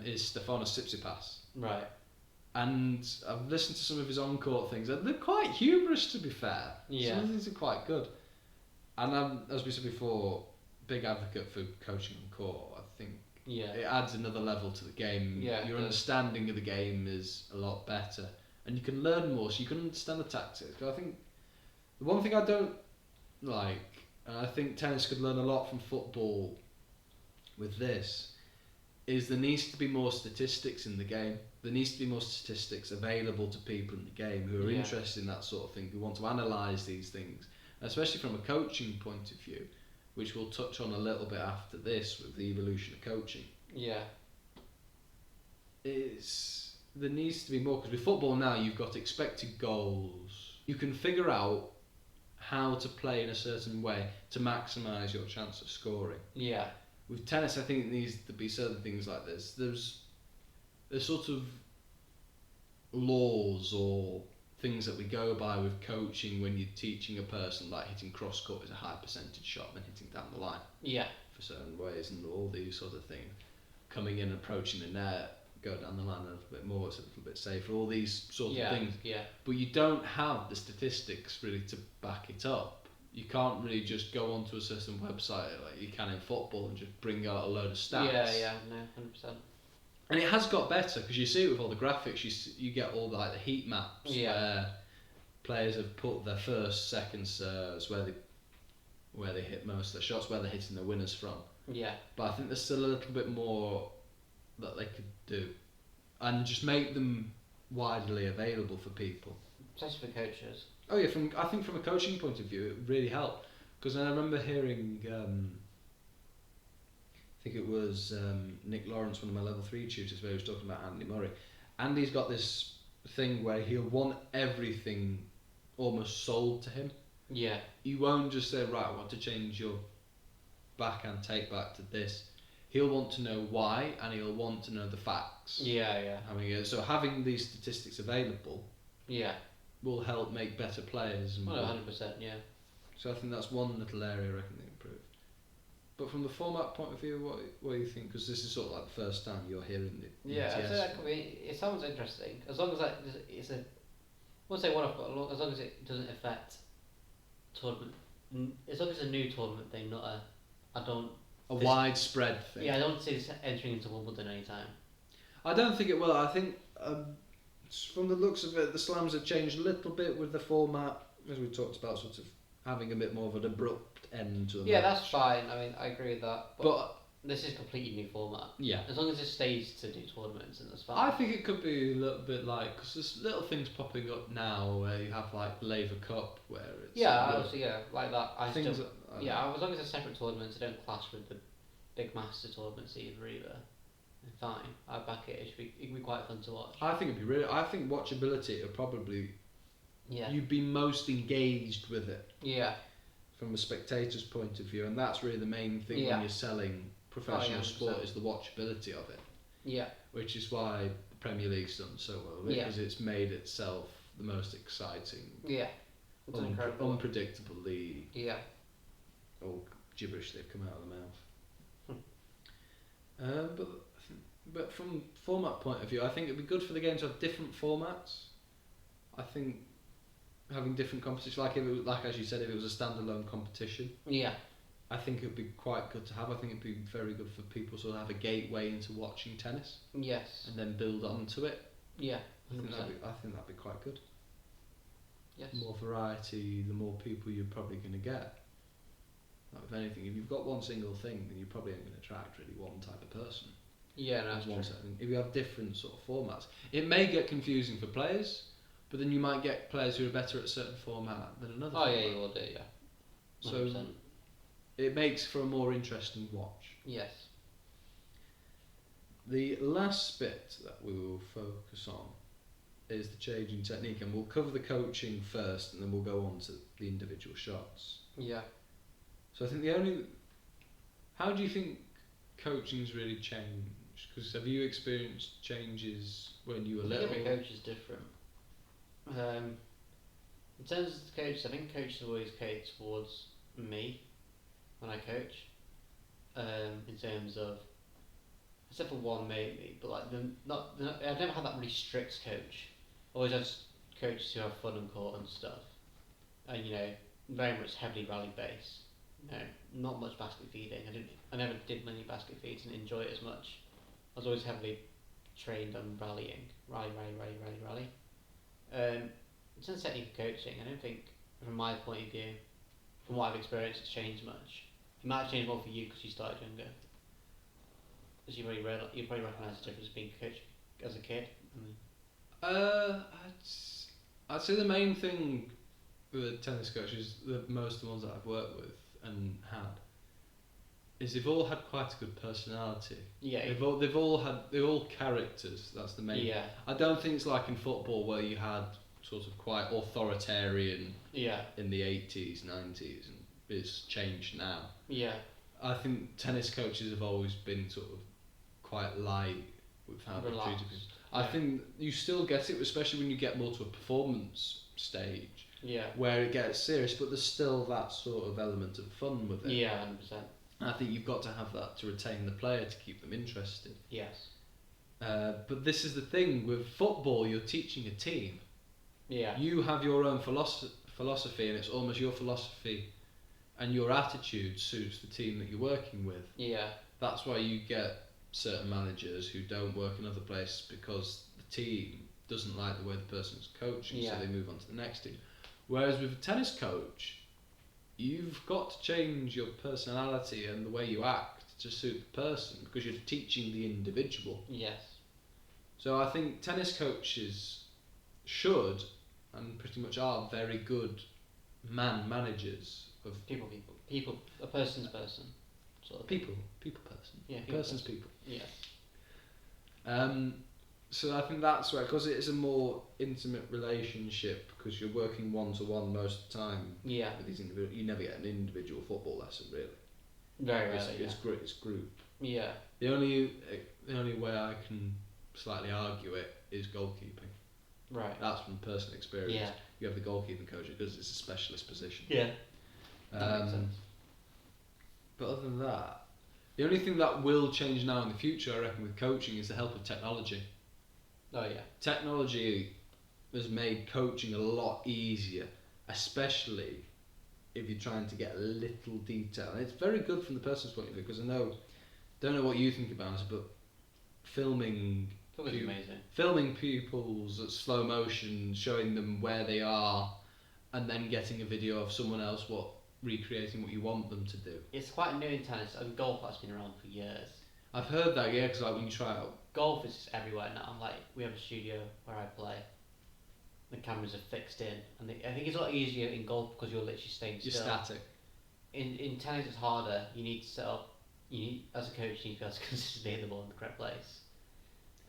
is Stefanos Tsitsipas. Right. And I've listened to some of his on-court things, and they're quite humorous, to be fair. Yeah. Some of the things are quite good. And I'm, as we said before, big advocate for coaching on court. I think Yeah. it adds another level to the game. Yeah, Your it does. understanding of the game is a lot better, and you can learn more, so you can understand the tactics. 'Cause I think the one thing I don't like, and I think tennis could learn a lot from football with this, is there needs to be more statistics in the game. There needs to be more statistics available to people in the game who are Yeah. interested in that sort of thing, who want to analyse these things, especially from a coaching point of view, which we'll touch on a little bit after this with the evolution of coaching. Yeah. There needs to be more, because with football now you've got expected goals. You can figure out how to play in a certain way to maximise your chance of scoring. Yeah. With tennis, I think it needs to be certain things like this. There's sort of laws or things that we go by with coaching when you're teaching a person, like hitting cross court is a high percentage shot than hitting down the line Yeah. for certain ways, and all these sort of things. Coming in, approaching the net, go down the line a little bit more, it's a little bit safer, all these sort of things. Yeah. But you don't have the statistics really to back it up. You can't really just go onto a certain website like you can in football and just bring out a load of stats. Yeah. No, 100%. And it has got better, because you see it with all the graphics. You get all the, like the heat maps where players have put their first, second serves, where they hit most of their shots, where they're hitting their winners from. Yeah. But I think there's still a little bit more that they could do, and just make them widely available for people. Especially for coaches. Oh yeah, I think from a coaching point of view, it really helped, because I remember hearing, I think it was Nick Lawrence, one of my level 3 tutors, where he was talking about Andy Murray. Andy's got this thing where he'll want everything almost sold to him. Yeah. He won't just say, right, I want to change your backhand take back to this. He'll want to know why, and he'll want to know the facts. Yeah. So having these statistics available Yeah. will help make better players. And Well, 100%, yeah. So I think that's one little area I reckon they improve. But from the format point of view, what do you think? Because this is sort of like the first time you're hearing the Yeah, ETS. I say that could be. It sounds interesting. As long as it's a. I won't say what I've got. As long as it doesn't affect tournament. As long as it's a new tournament thing, not a. I don't. A widespread thing. Yeah, I don't see this entering into Wimbledon anytime. I don't think it will. I think from the looks of it, the slams have changed a little bit with the format, as we talked about, sort of having a bit more of an abrupt end to the Yeah, match. that's fine. I mean, I agree with that. But this is a completely new format. yeah, As long as it stays to do tournaments, and that's fine. I think it could be a little bit like, because there's little things popping up now where you have like Laver Cup, where it's obviously, like that. things. As long as they're separate tournaments, they don't clash with the big master tournaments either. Fine, I back it. It'd be quite fun to watch. I think it'd be really. I think watchability would probably. Yeah. You'd be most engaged with it Yeah. from a spectator's point of view, and that's really the main thing Yeah. when you're selling professional 100%. sport, is the watchability of it. Yeah. Which is why the Premier League's done so well, Yeah. because it's made itself the most exciting, Yeah. It's incredible. unpredictable league. Yeah. All gibberish they've come out of the mouth. But from format point of view, I think it'd be good for the game to have different formats. I think having different competitions, like if it was, like as you said, if it was a standalone competition, Yeah. I think it'd be quite good to have. I think it'd be very good for people to have a gateway into watching tennis Yes. and then build onto it. Yeah. I think 100%. that'd be quite good. Yes. The more variety, the more people you're probably going to get. Like with anything, if you've got one single thing, then you probably ain't going to attract really one type of person. Yeah, no, There's that's one true. certain. If you have different sort of formats, it may get confusing for players, but then you might get players who are better at a certain format than another. Oh format. yeah, you will do. Yeah. So 100%. it makes for a more interesting watch. Yes. The last bit that we will focus on is the changing technique, and we'll cover the coaching first, and then we'll go on to the individual shots. Yeah. So I think how do you think coaching's really changed? Because have you experienced changes when you were I think little? every coach is different. In terms of the coaches, I think coaches always cater towards me when I coach. In terms of, except for one maybe, but like I've never had that really strict coach. Always had coaches who have fun on court and stuff, and very much heavily rally based. Not much basket feeding. I never did many basket feeds and enjoy it as much. I was always heavily trained on rallying, rally. In terms of technical coaching, I don't think, from my point of view, from what I've experienced, it's changed much. It might have changed more for you because you started younger. As you probably recognise the difference being a coach as a kid. I'd say the main thing with tennis coaches, most of the ones that I've worked with and had, is they've all had quite a good personality. Yeah. They're all characters. That's the main. Yeah. I don't think it's like in football where you had sort of quite authoritarian. Yeah. In the 80s, 90s, and it's changed now. Yeah. I think tennis coaches have always been sort of quite light with how they treat people. I think you still get it, especially when you get more to a performance stage. Yeah. Where it gets serious, but there's still that sort of element of fun with it. Yeah, 100%. I think you've got to have that to retain the player, to keep them interested. Yes. But this is the thing, with football you're teaching a team. Yeah. You have your own philosophy, and it's almost your philosophy and your attitude suits the team that you're working with. Yeah. That's why you get certain managers who don't work in other places, because the team doesn't like the way the person's coaching, so they move on to the next team. Whereas with a tennis coach, you've got to change your personality and the way you act to suit the person, because you're teaching the individual. Yes. So I think tennis coaches should, and pretty much are, very good managers of people, a person's person, sort of. people person. Yeah. Person's people. Yes. So I think that's where, because it is a more intimate relationship, because you're working one-to-one most of the time. Yeah. With these individuals, you never get an individual football lesson really. Very rarely. It's group. Yeah. The only way I can slightly argue it is goalkeeping. Right. That's from personal experience. Yeah. You have the goalkeeping coach because it's a specialist position. Yeah. That makes sense. But other than that, the only thing that will change now in the future, I reckon, with coaching is the help of technology. Oh yeah. Technology has made coaching a lot easier, especially if you're trying to get a little detail. And it's very good from the person's point of view, because don't know what you think about it, but filming amazing. Filming pupils at slow motion, showing them where they are, and then getting a video of someone else recreating what you want them to do. It's quite new in tennis, and golf has been around for years. I've heard that, yeah, because like when you try out, golf is just everywhere now. Like, we have a studio where I play. The cameras are fixed in, and I think it's a lot easier in golf because you're literally staying still. you're static. In tennis, it's harder. You need to set up. As a coach, you need to be able to consistently hit the ball in the correct place.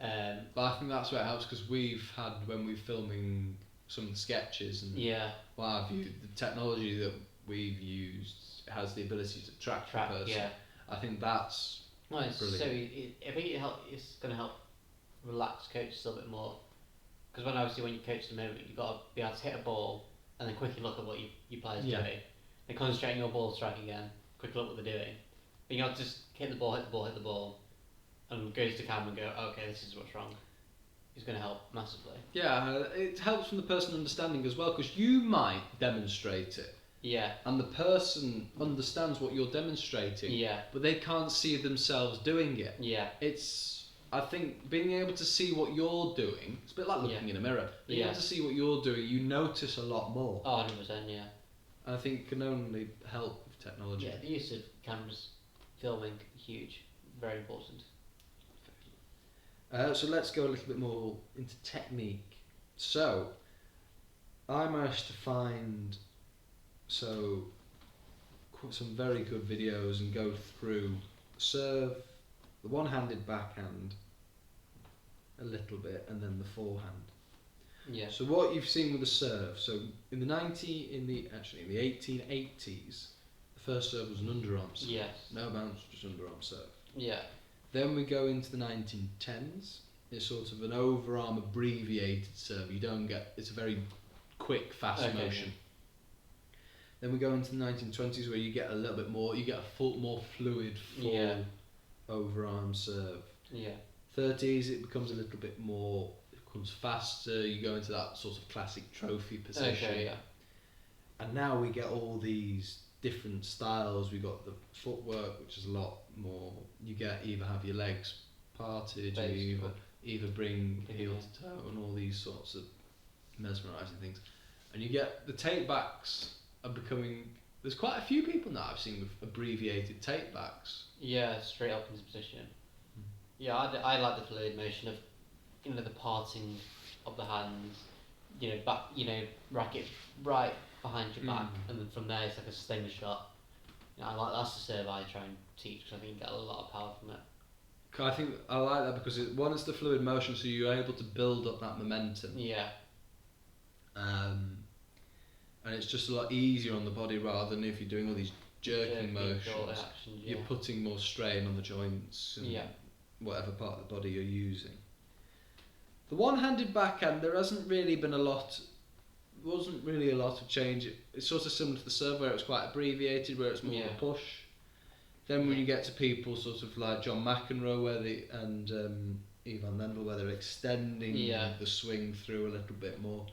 But I think that's where it helps, because we've had, when we're filming some of the sketches and what have you, the technology that we've used has the ability to track the person. Yeah. I think that's brilliant. So I think it's going to help relax coaches a little bit more, because when you coach at the moment, you've got to be able to hit a ball and then quickly look at what your player's doing, then concentrate on your ball strike again, quickly look what they're doing. But you have to just hit the ball, and go to the camera and go, okay, this is what's wrong. It's going to help massively. Yeah, it helps from the person understanding as well, because you might demonstrate it. Yeah. And the person understands what you're demonstrating. Yeah. But they can't see themselves doing it. Yeah. I think being able to see what you're doing, it's a bit like looking in a mirror. Being able to see what you're doing, you notice a lot more. Oh, 100%, yeah. I think can only help with technology. Yeah, the use of cameras, filming, huge, very important. So let's go a little bit more into technique. So, I managed to find some very good videos and go through serve, the one-handed backhand, a little bit, and then the forehand. Yeah. So what you've seen with the serve, so in the 1880s, the first serve was an underarm serve. Yes. No bounce, just underarm serve. Yeah. Then we go into the 1910s. It's sort of an overarm abbreviated serve. You don't get. It's a very quick, fast Okay, motion. Then we go into the 1920s where you get a little bit more, you get a more fluid, full overarm serve. Yeah. 30s, it becomes a little bit more, it becomes faster, you go into that sort of classic trophy position. Okay, yeah. And now we get all these different styles. We got the footwork, which is a lot more, you get either have your legs parted, you either bring heel to toe and all these sorts of mesmerising things. And you get the take backs are becoming, there's quite a few people now I've seen with abbreviated take backs. Yeah, straight up in his position. Yeah, I like the fluid motion of, the parting of the hands, back, racket right behind your back, and then from there it's like a sustained shot. That's the serve I try and teach because I think you get a lot of power from it. I think I like that because one is the fluid motion, so you're able to build up that momentum. Yeah. And it's just a lot easier on the body rather than if you're doing all these jerking motions. You're putting more strain on the joints and whatever part of the body you're using. The one-handed backhand, there hasn't really been wasn't really a lot of change. It's sort of similar to the serve where it was quite abbreviated, where it's more of a push. Then when you get to people sort of like John McEnroe and Ivan Lendl, where they're extending the swing through a little bit more.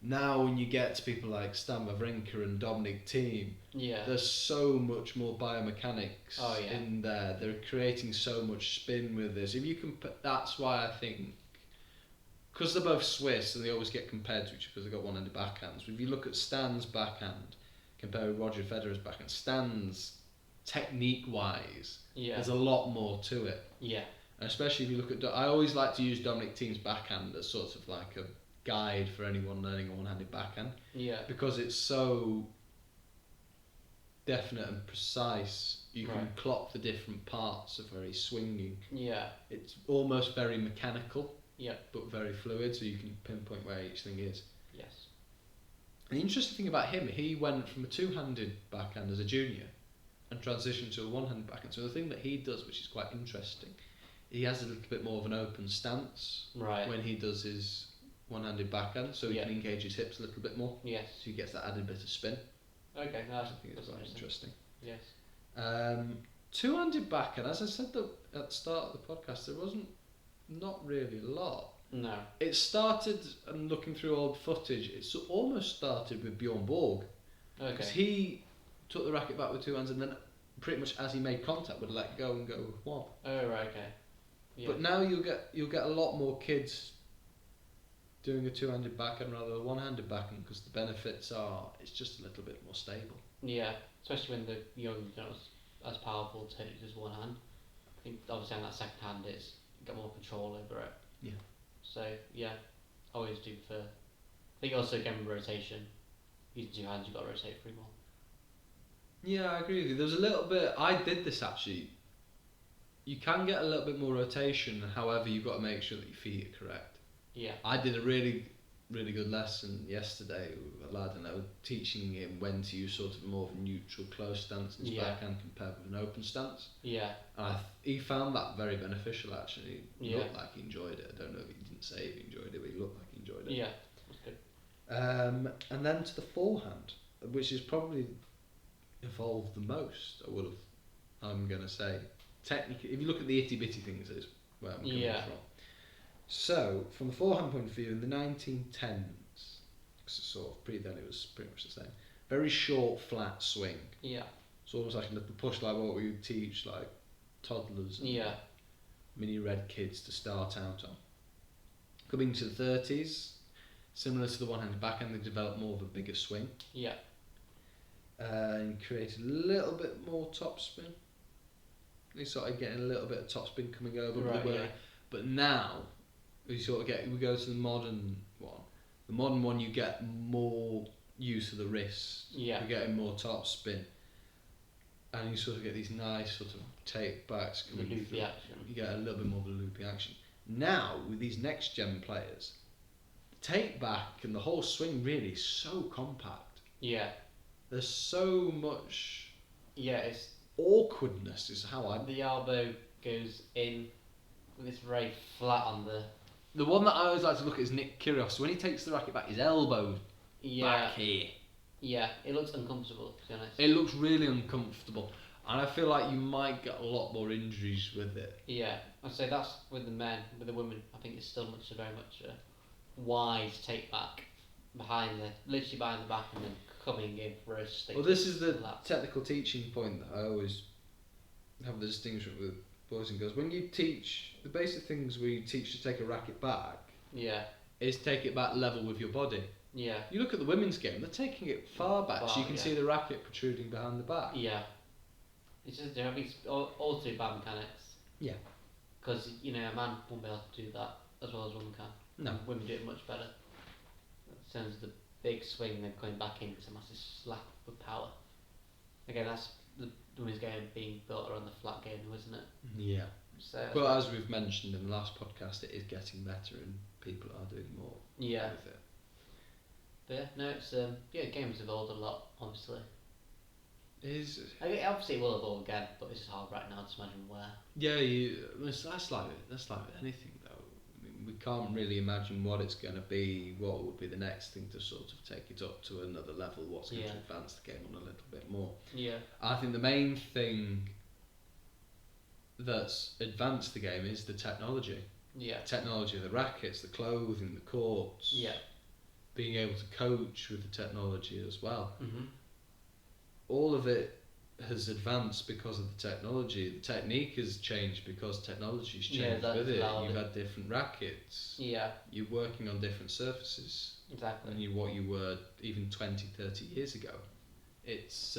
Now when you get to people like Stan Wawrinka and Dominic Thiem, there's so much more biomechanics in there. They're creating so much spin with this. If you can, that's why I think, because they're both Swiss and they always get compared to each other because they've got one-handed backhands. But if you look at Stan's backhand compared with Roger Federer's backhand, Stan's technique-wise, there's a lot more to it. Yeah. And especially if you look at, I always like to use Dominic Thiem's backhand as sort of like a guide for anyone learning a one-handed backhand. Yeah. Because it's so definite and precise. You can clock the different parts of very swinging. Yeah. It's almost very mechanical. Yeah. But very fluid, so you can pinpoint where each thing is. Yes. The interesting thing about him, he went from a two-handed backhand as a junior and transitioned to a one-handed backhand. So the thing that he does, which is quite interesting, he has a little bit more of an open stance when he does his one-handed backhand, so he can engage his hips a little bit more. Yes. So he gets that added bit of spin. Okay, I think it's quite interesting. Yes. Two-handed backhand, as I said at the start of the podcast, there wasn't not really a lot. No. It started, and looking through old footage, it's almost started with Bjorn Borg. Okay. Because he took the racket back with two hands, and then pretty much as he made contact would let go and go with one. Oh right, okay. Yeah. But now you'll get a lot more kids doing a two-handed backhand rather than a one-handed backhand because the benefits are it's just a little bit more stable. Yeah, especially when the young as powerful to use one hand. I think obviously on that second hand it's got more control over it. Yeah. So yeah, always do for. I think also again with rotation, using two hands you've got to rotate three more. Yeah, I agree with you. There's a little bit. I did this actually. You can get a little bit more rotation, however, you've got to make sure that your feet are correct. Yeah. I did a really, really good lesson yesterday with a lad, and I was teaching him when to use sort of more of a neutral, close stance in his backhand compared with an open stance. Yeah. And he found that very beneficial actually. He looked like he enjoyed it. I don't know if he didn't say if he enjoyed it, but he looked like he enjoyed it. Yeah, that's good. And then to the forehand, which is probably evolved the most, I'm going to say. Technically, if you look at the itty bitty things, is where I'm coming from. So, from the forehand point of view, in the 1910s, sort of then it was pretty much the same. Very short, flat swing. Yeah. It's almost like a little push, like what we would teach like toddlers and mini red kids to start out on. Coming to the 30s, similar to the one-handed backhand, they developed more of a bigger swing. Yeah. And created a little bit more topspin. They started getting a little bit of topspin coming over, but now we go to the modern one. The modern one, you get more use of the wrist. Yeah. You're getting more topspin, and you sort of get these nice sort of take backs coming through. Action. You get a little bit more of a loopy action. Now with these next gen players, the take back and the whole swing really is so compact. Yeah. There's so much. Yeah, it's awkwardness is how the elbow goes in and it's very flat on the one that I always like to look at is Nick Kyrgios. When he takes the racket back, his elbow back here. Yeah, it looks uncomfortable, to be honest. It looks really uncomfortable, and I feel like you might get a lot more injuries with it. Yeah, I'd say that's with the men. With the women, I think it's still very much a wise take back literally behind the back and then coming in for a stick. Well, this is the technical teaching point that I always have the distinction with boys and girls. When you teach, the basic things we teach to take a racket back is take it back level with your body. Yeah. You look at the women's game, they're taking it far back, so you can see the racket protruding behind the back. Yeah. It's just all too bad mechanics. Yeah. Because, a man won't be able to do that as well as women can. No. And women do it much better. In terms of the big swing and then coming back in, it's a massive slap with power. Again, that's the women's game being built around the flat game, isn't it? Yeah. So, well, as we've mentioned in the last podcast, it is getting better and people are doing more with it. But yeah, no, it's games evolved a lot, obviously. Obviously it will evolve again, but it's hard right now to imagine where. Yeah, that's like with anything though. I mean, we can't really imagine what it's going to be, what would be the next thing to sort of take it up to another level, what's going to advance the game on a little bit more. Yeah. I think the main thing that's advanced the game is the technology. Yeah. Technology of the rackets, the clothing, the courts. Yeah. Being able to coach with the technology as well. Mm-hmm. All of it has advanced because of the technology. The technique has changed because technology's changed with it. You've had different rackets. Yeah. You're working on different surfaces. Exactly. Than what you were even 20, 30 years ago. It's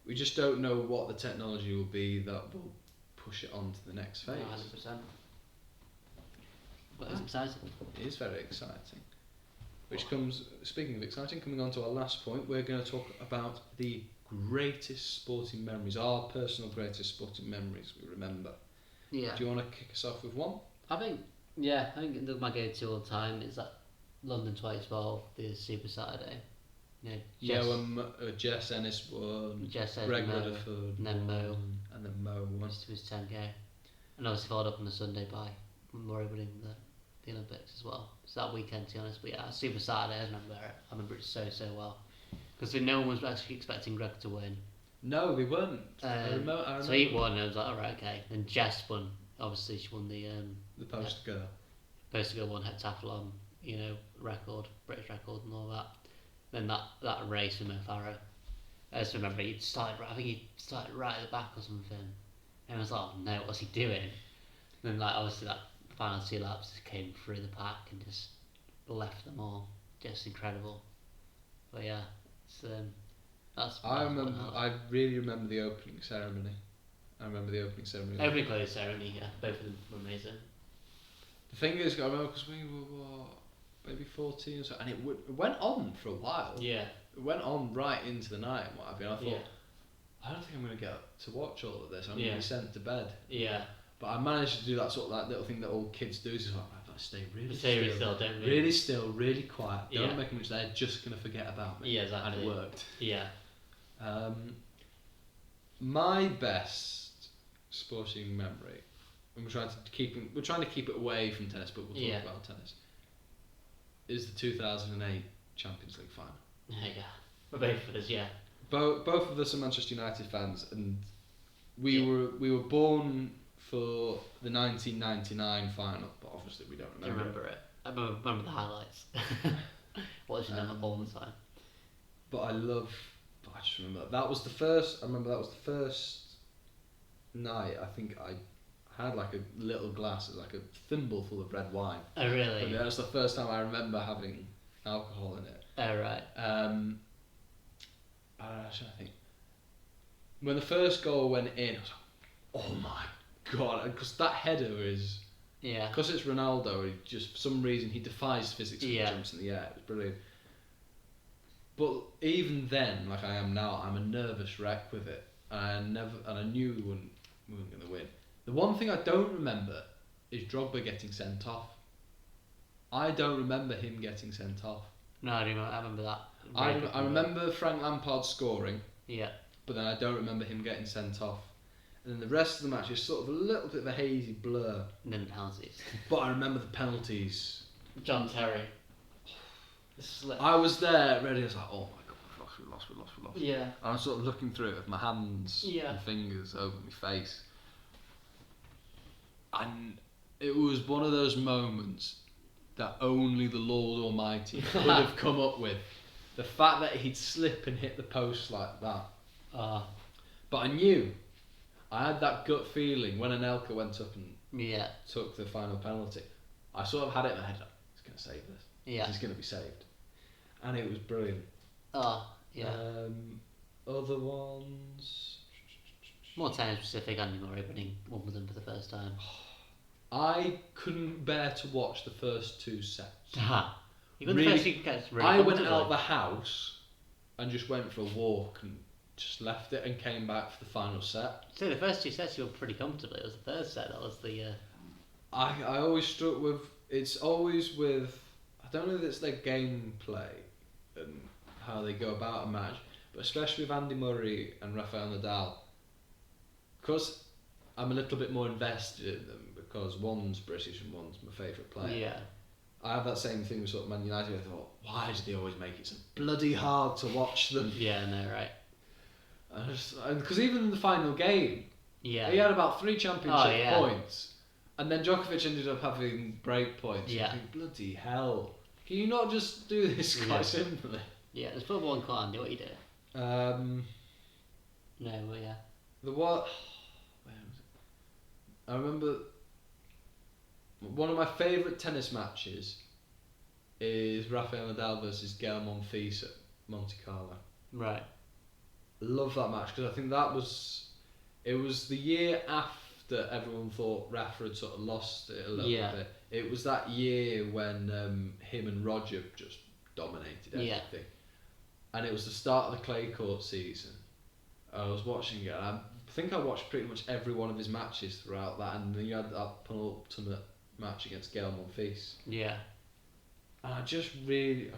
we just don't know what the technology will be that will push it on to the next phase. 100%. But it's exciting. It is very exciting. Which comes, speaking of exciting, coming on to our last point, we're going to talk about the greatest sporting memories, our personal greatest sporting memories we remember. Yeah. Do you want to kick us off with one? I think my go-to all the time is that London 2012, the Super Saturday. When Jess Ennis won, Greg Rutherford, and then Mo. And then Mo won. It was 10k. And obviously followed up on the Sunday by Murray winning the Olympics as well. So that weekend, to be honest, but yeah, Super Saturday, I remember it so well. Because no one was actually expecting Greg to win. No, they weren't. I remember. So he won, and I was like, alright, okay. Then Jess won. Obviously, she won the poster girl. Poster girl won heptathlon, record, British record, and all that. Then that race with Mo Farah. I just remember he started right at the back or something. And I was like, oh no, what's he doing? And then obviously that final 2 laps just came through the pack and just left them all. Just incredible. But yeah, it's I really remember the opening ceremony. Opening closing ceremony, yeah, both of them were amazing. The thing is, I remember because we were maybe 14 or so, and it went on for a while. Yeah. It went on right into the night and what have you. And I thought, I don't think I'm going to get to watch all of this. I'm going to be sent to bed. Yeah. But I managed to do that sort of that little thing that all kids do. Is like, I've got to stay really still, don't we? Really still, really quiet. Don't make them much. They're just going to forget about me. Yeah, exactly. And it worked. Yeah. My best sporting memory, and we're trying to keep it away from tennis, but we'll talk about tennis, is the 2008 Champions League final. Yeah. Both of us, yeah. Both of us are Manchester United fans, and we were born for the 1999 final, but obviously we don't remember it. I remember the highlights. Watching them all the time. But I just remember that was the first. I remember that was the first night. I think I had like a little glass, like a thimble full of red wine. Oh really? But that was the first time I remember having alcohol in it. Oh right. I think when the first goal went in, I was like, "Oh my god!" Because that header is, because it's Ronaldo. He just for some reason he defies physics when he jumps in the air. It was brilliant. But even then, like I am now, I'm a nervous wreck with it, and I knew we weren't going to win. The one thing I don't remember is Drogba getting sent off. I don't remember him getting sent off. No, I remember that. I remember Frank Lampard scoring. Yeah. But then I don't remember him getting sent off. And then the rest of the match is sort of a little bit of a hazy blur. And then the penalties. But I remember the penalties. John Terry. Slip. I was there ready. I was like, oh my god, we lost. Yeah. And I was sort of looking through it with my hands and fingers over my face. And it was one of those moments that only the Lord Almighty could have come up with. The fact that he'd slip and hit the post like that. But I knew, I had that gut feeling when Anelka went up and took the final penalty. I sort of had it in my head, like, he's going to save this. Yeah. He's going to be saved. And it was brilliant. Other ones... More tennis specific, Andy Murray winning Wimbledon for the first time. I couldn't bear to watch the first 2 sets. You got the first 2 sets really I went comfortably. out the house and just went for a walk and just left it and came back for the final set. So the first 2 sets you were pretty comfortably. It was the third set that was the... I always struck with... It's always with... I don't know if it's their gameplay and how they go about a match, but especially with Andy Murray and Rafael Nadal, because I'm a little bit more invested in them because one's British and one's my favourite player. Yeah. I have that same thing with sort of Man United. I thought, why do they always make it so bloody hard to watch them? Yeah, no, right. Because even in the final game, he had about 3 championship points, and then Djokovic ended up having break points. Yeah. You think, bloody hell. Can you not just do this quite simply? Yeah, there's football and Andy, what are you doing? No, well, yeah. The what? Where was it? I remember one of my favourite tennis matches is Rafael Nadal versus Gael Monfils at Monte Carlo. Right. Love that match because I think it was the year after everyone thought Rafa had sort of lost it a little bit. It was that year when him and Roger just dominated everything. And it was the start of the clay court season. I was watching it and I think I watched pretty much every one of his matches throughout that, and then you had that penultimate match against Gael Monfils. Yeah. And I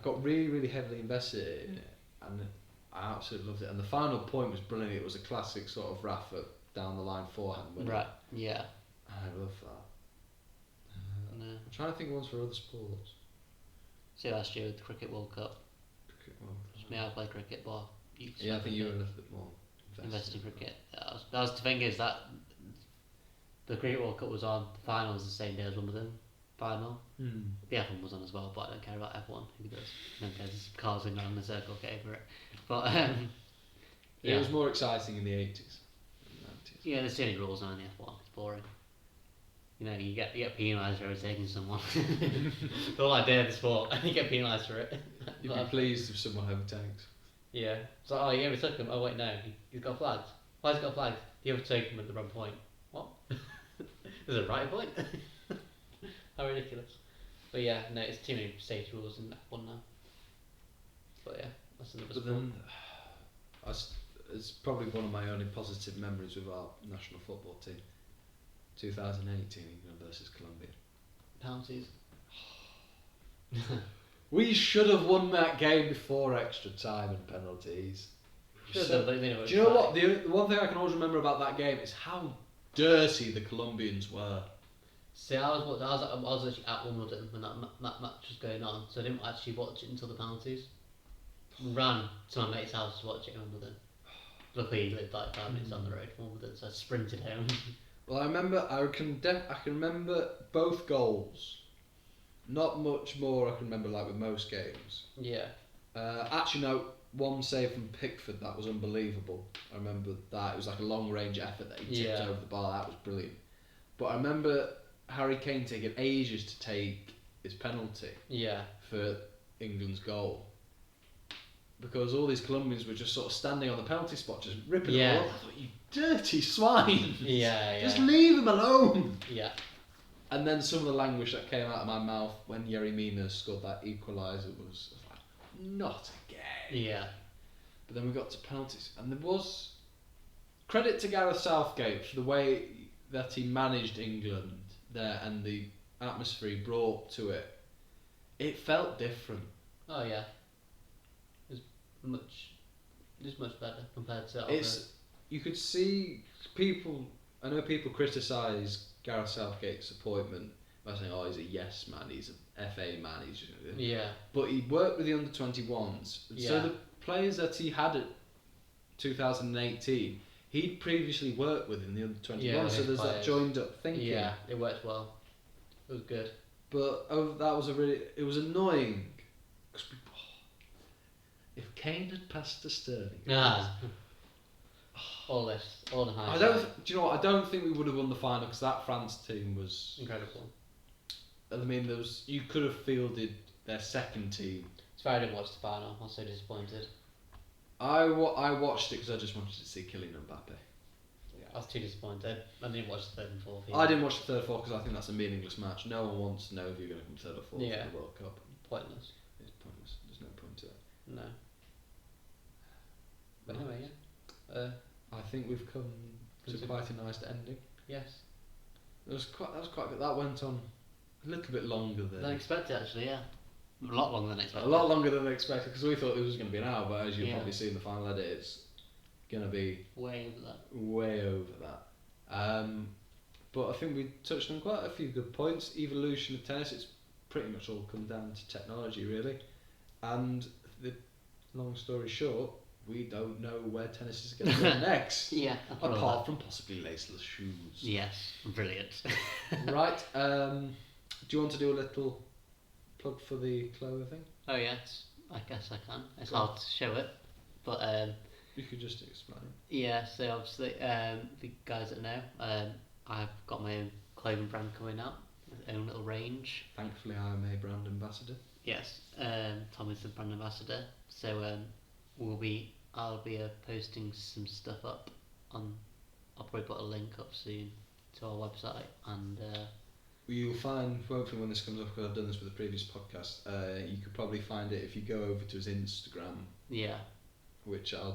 got really heavily invested in it, and I absolutely loved it. And the final point was brilliant. It was a classic sort of Rafa down the line forehand winner. Right. Yeah. I love that. No. I'm trying to think of ones for other sports. See last year with the Cricket World Cup. Cricket World Cup. Just me, I play cricket, but I think you were a little bit more invested in cricket. That was the thing is that the Cricket World Cup was on. The final was the same day as Wimbledon final. The F1 was on as well, but I don't care about F1. Who does? No one cares. Cars going around in a circle, okay for it. But it was more exciting in the 80s. Yeah, there's too many rules now in the F1. It's boring. You know, you get penalised for overtaking someone. The whole idea of the sport, and you get penalised for it. You'd be pleased if someone overtakes. Yeah. It's like, oh, you overtook him. Oh, wait, no. He's got flagged. Why has he got flagged? He overtook him at the wrong point. What? There's a right point? How ridiculous. But yeah, no, it's too many stage rules in F1 now. But yeah, that's another sport. Then, it's probably one of my only positive memories with our national football team. 2018 England versus Colombia. Penalties. We should have won that game before extra time and penalties. Do you know what? The one thing I can always remember about that game is how dirty the Colombians were. See, I was actually at Wimbledon when that match was going on, so I didn't actually watch it until the penalties. Ran to my mate's house to watch it in Wimbledon. Luckily, he lived like 5 minutes down the road from Wimbledon, so I sprinted home. Well, I can remember both goals. Not much more I can remember, like with most games. Yeah. Actually, no. One save from Pickford, that was unbelievable. I remember that. It was like a long range effort that he tipped over the bar. That was brilliant. But I remember Harry Kane taking ages to take his penalty. Yeah. For England's goal. Because all these Colombians were just sort of standing on the penalty spot, just ripping it all up. I thought, you dirty swine! Yeah. Just leave him alone! Yeah. And then some of the language that came out of my mouth when Yerry Mina scored that equaliser was like, not again. Yeah. But then we got to penalties, and there was credit to Gareth Southgate for the way that he managed England there and the atmosphere he brought to it. It felt different. Oh yeah. It's much better compared to you could see people. I know people criticise Gareth Southgate's appointment by saying, oh, he's a yes man, he's a FA man, he's just. Yeah. But he worked with the under 21s. Yeah. So the players that he had at 2018, he'd previously worked with in the under 21s. Yeah, so there's that players. joined up thinking. Yeah, it worked well. It was good. But that was it was annoying. 'Cause if Kane had passed to Sterling. All the high. Do you know what? I don't think we would have won the final because that France team was Incredible. I mean, you could have fielded their second team. It's very I didn't watch the final. I was so disappointed. I watched it because I just wanted to see Kylian Mbappe. Yeah, I was too disappointed. I didn't watch the third and fourth. I didn't watch the third or fourth because I think that's a meaningless match. No one wants to know if you're going to come third or fourth in the World Cup. Pointless. It's pointless. There's no point to it. No. But anyway, yeah. I think we've come to quite a nice ending. Yes. That was quite good. That went on a little bit longer than expected, actually. Yeah. A lot longer than expected. A lot longer than expected because we thought it was going to be an hour, but as you'll Yeah. probably see in the final edit, it's going to be Way over that. way over that. But I think we touched on quite a few good points. Evolution of tennis, it's pretty much all come down to technology, really. And the long story short, we don't know where tennis is going to go next. Yeah. Apart from possibly laceless shoes. Yes. Brilliant. Right. Do you want to do a little plug for the Chloe thing? Oh yes. I guess I can. It's Go on. hard to show it, but You could just explain. yeah. So obviously, the guys that know, I've got my own clothing brand coming out, my own little range. Thankfully, I'm a brand ambassador. Yes. Tom is the brand ambassador. So I'll be posting some stuff up on. I'll probably put a link up soon to our website and. You'll find, hopefully when this comes up, because I've done this with a previous podcast, you could probably find it if you go over to his Instagram, Yeah. which I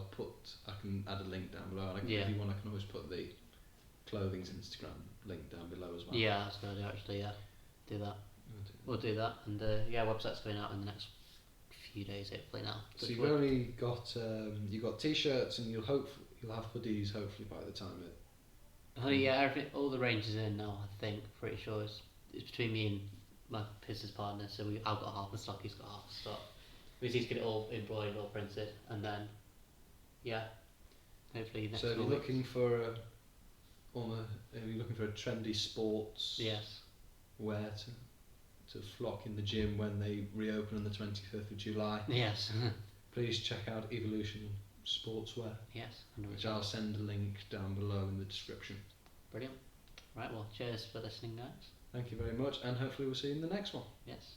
can add a link down below. And Yeah. if you want, I can always put the clothing's Instagram link down below as well. Yeah, that's good actually. Yeah, do that. We'll do that, and website's going out in the next few days, hopefully now. So you've only got you got t-shirts and you'll have hoodies hopefully by the time it. Oh yeah, everything, all the range is in now. I think, pretty sure it's between me and my business partner. So I've got half the stock, he's got half the stock. We just need to get it all embroidered, all printed, and then yeah, hopefully next. So if you're week. looking for a trendy sports Yes. wear to flock in the gym when they reopen on the 25th of July, Yes. please check out Evolution Sportswear, Yes. which I'll send a link down below in the description. Brilliant. Right. Well, cheers for listening, guys. Thank you very much, and hopefully we'll see you in the next one. Yes.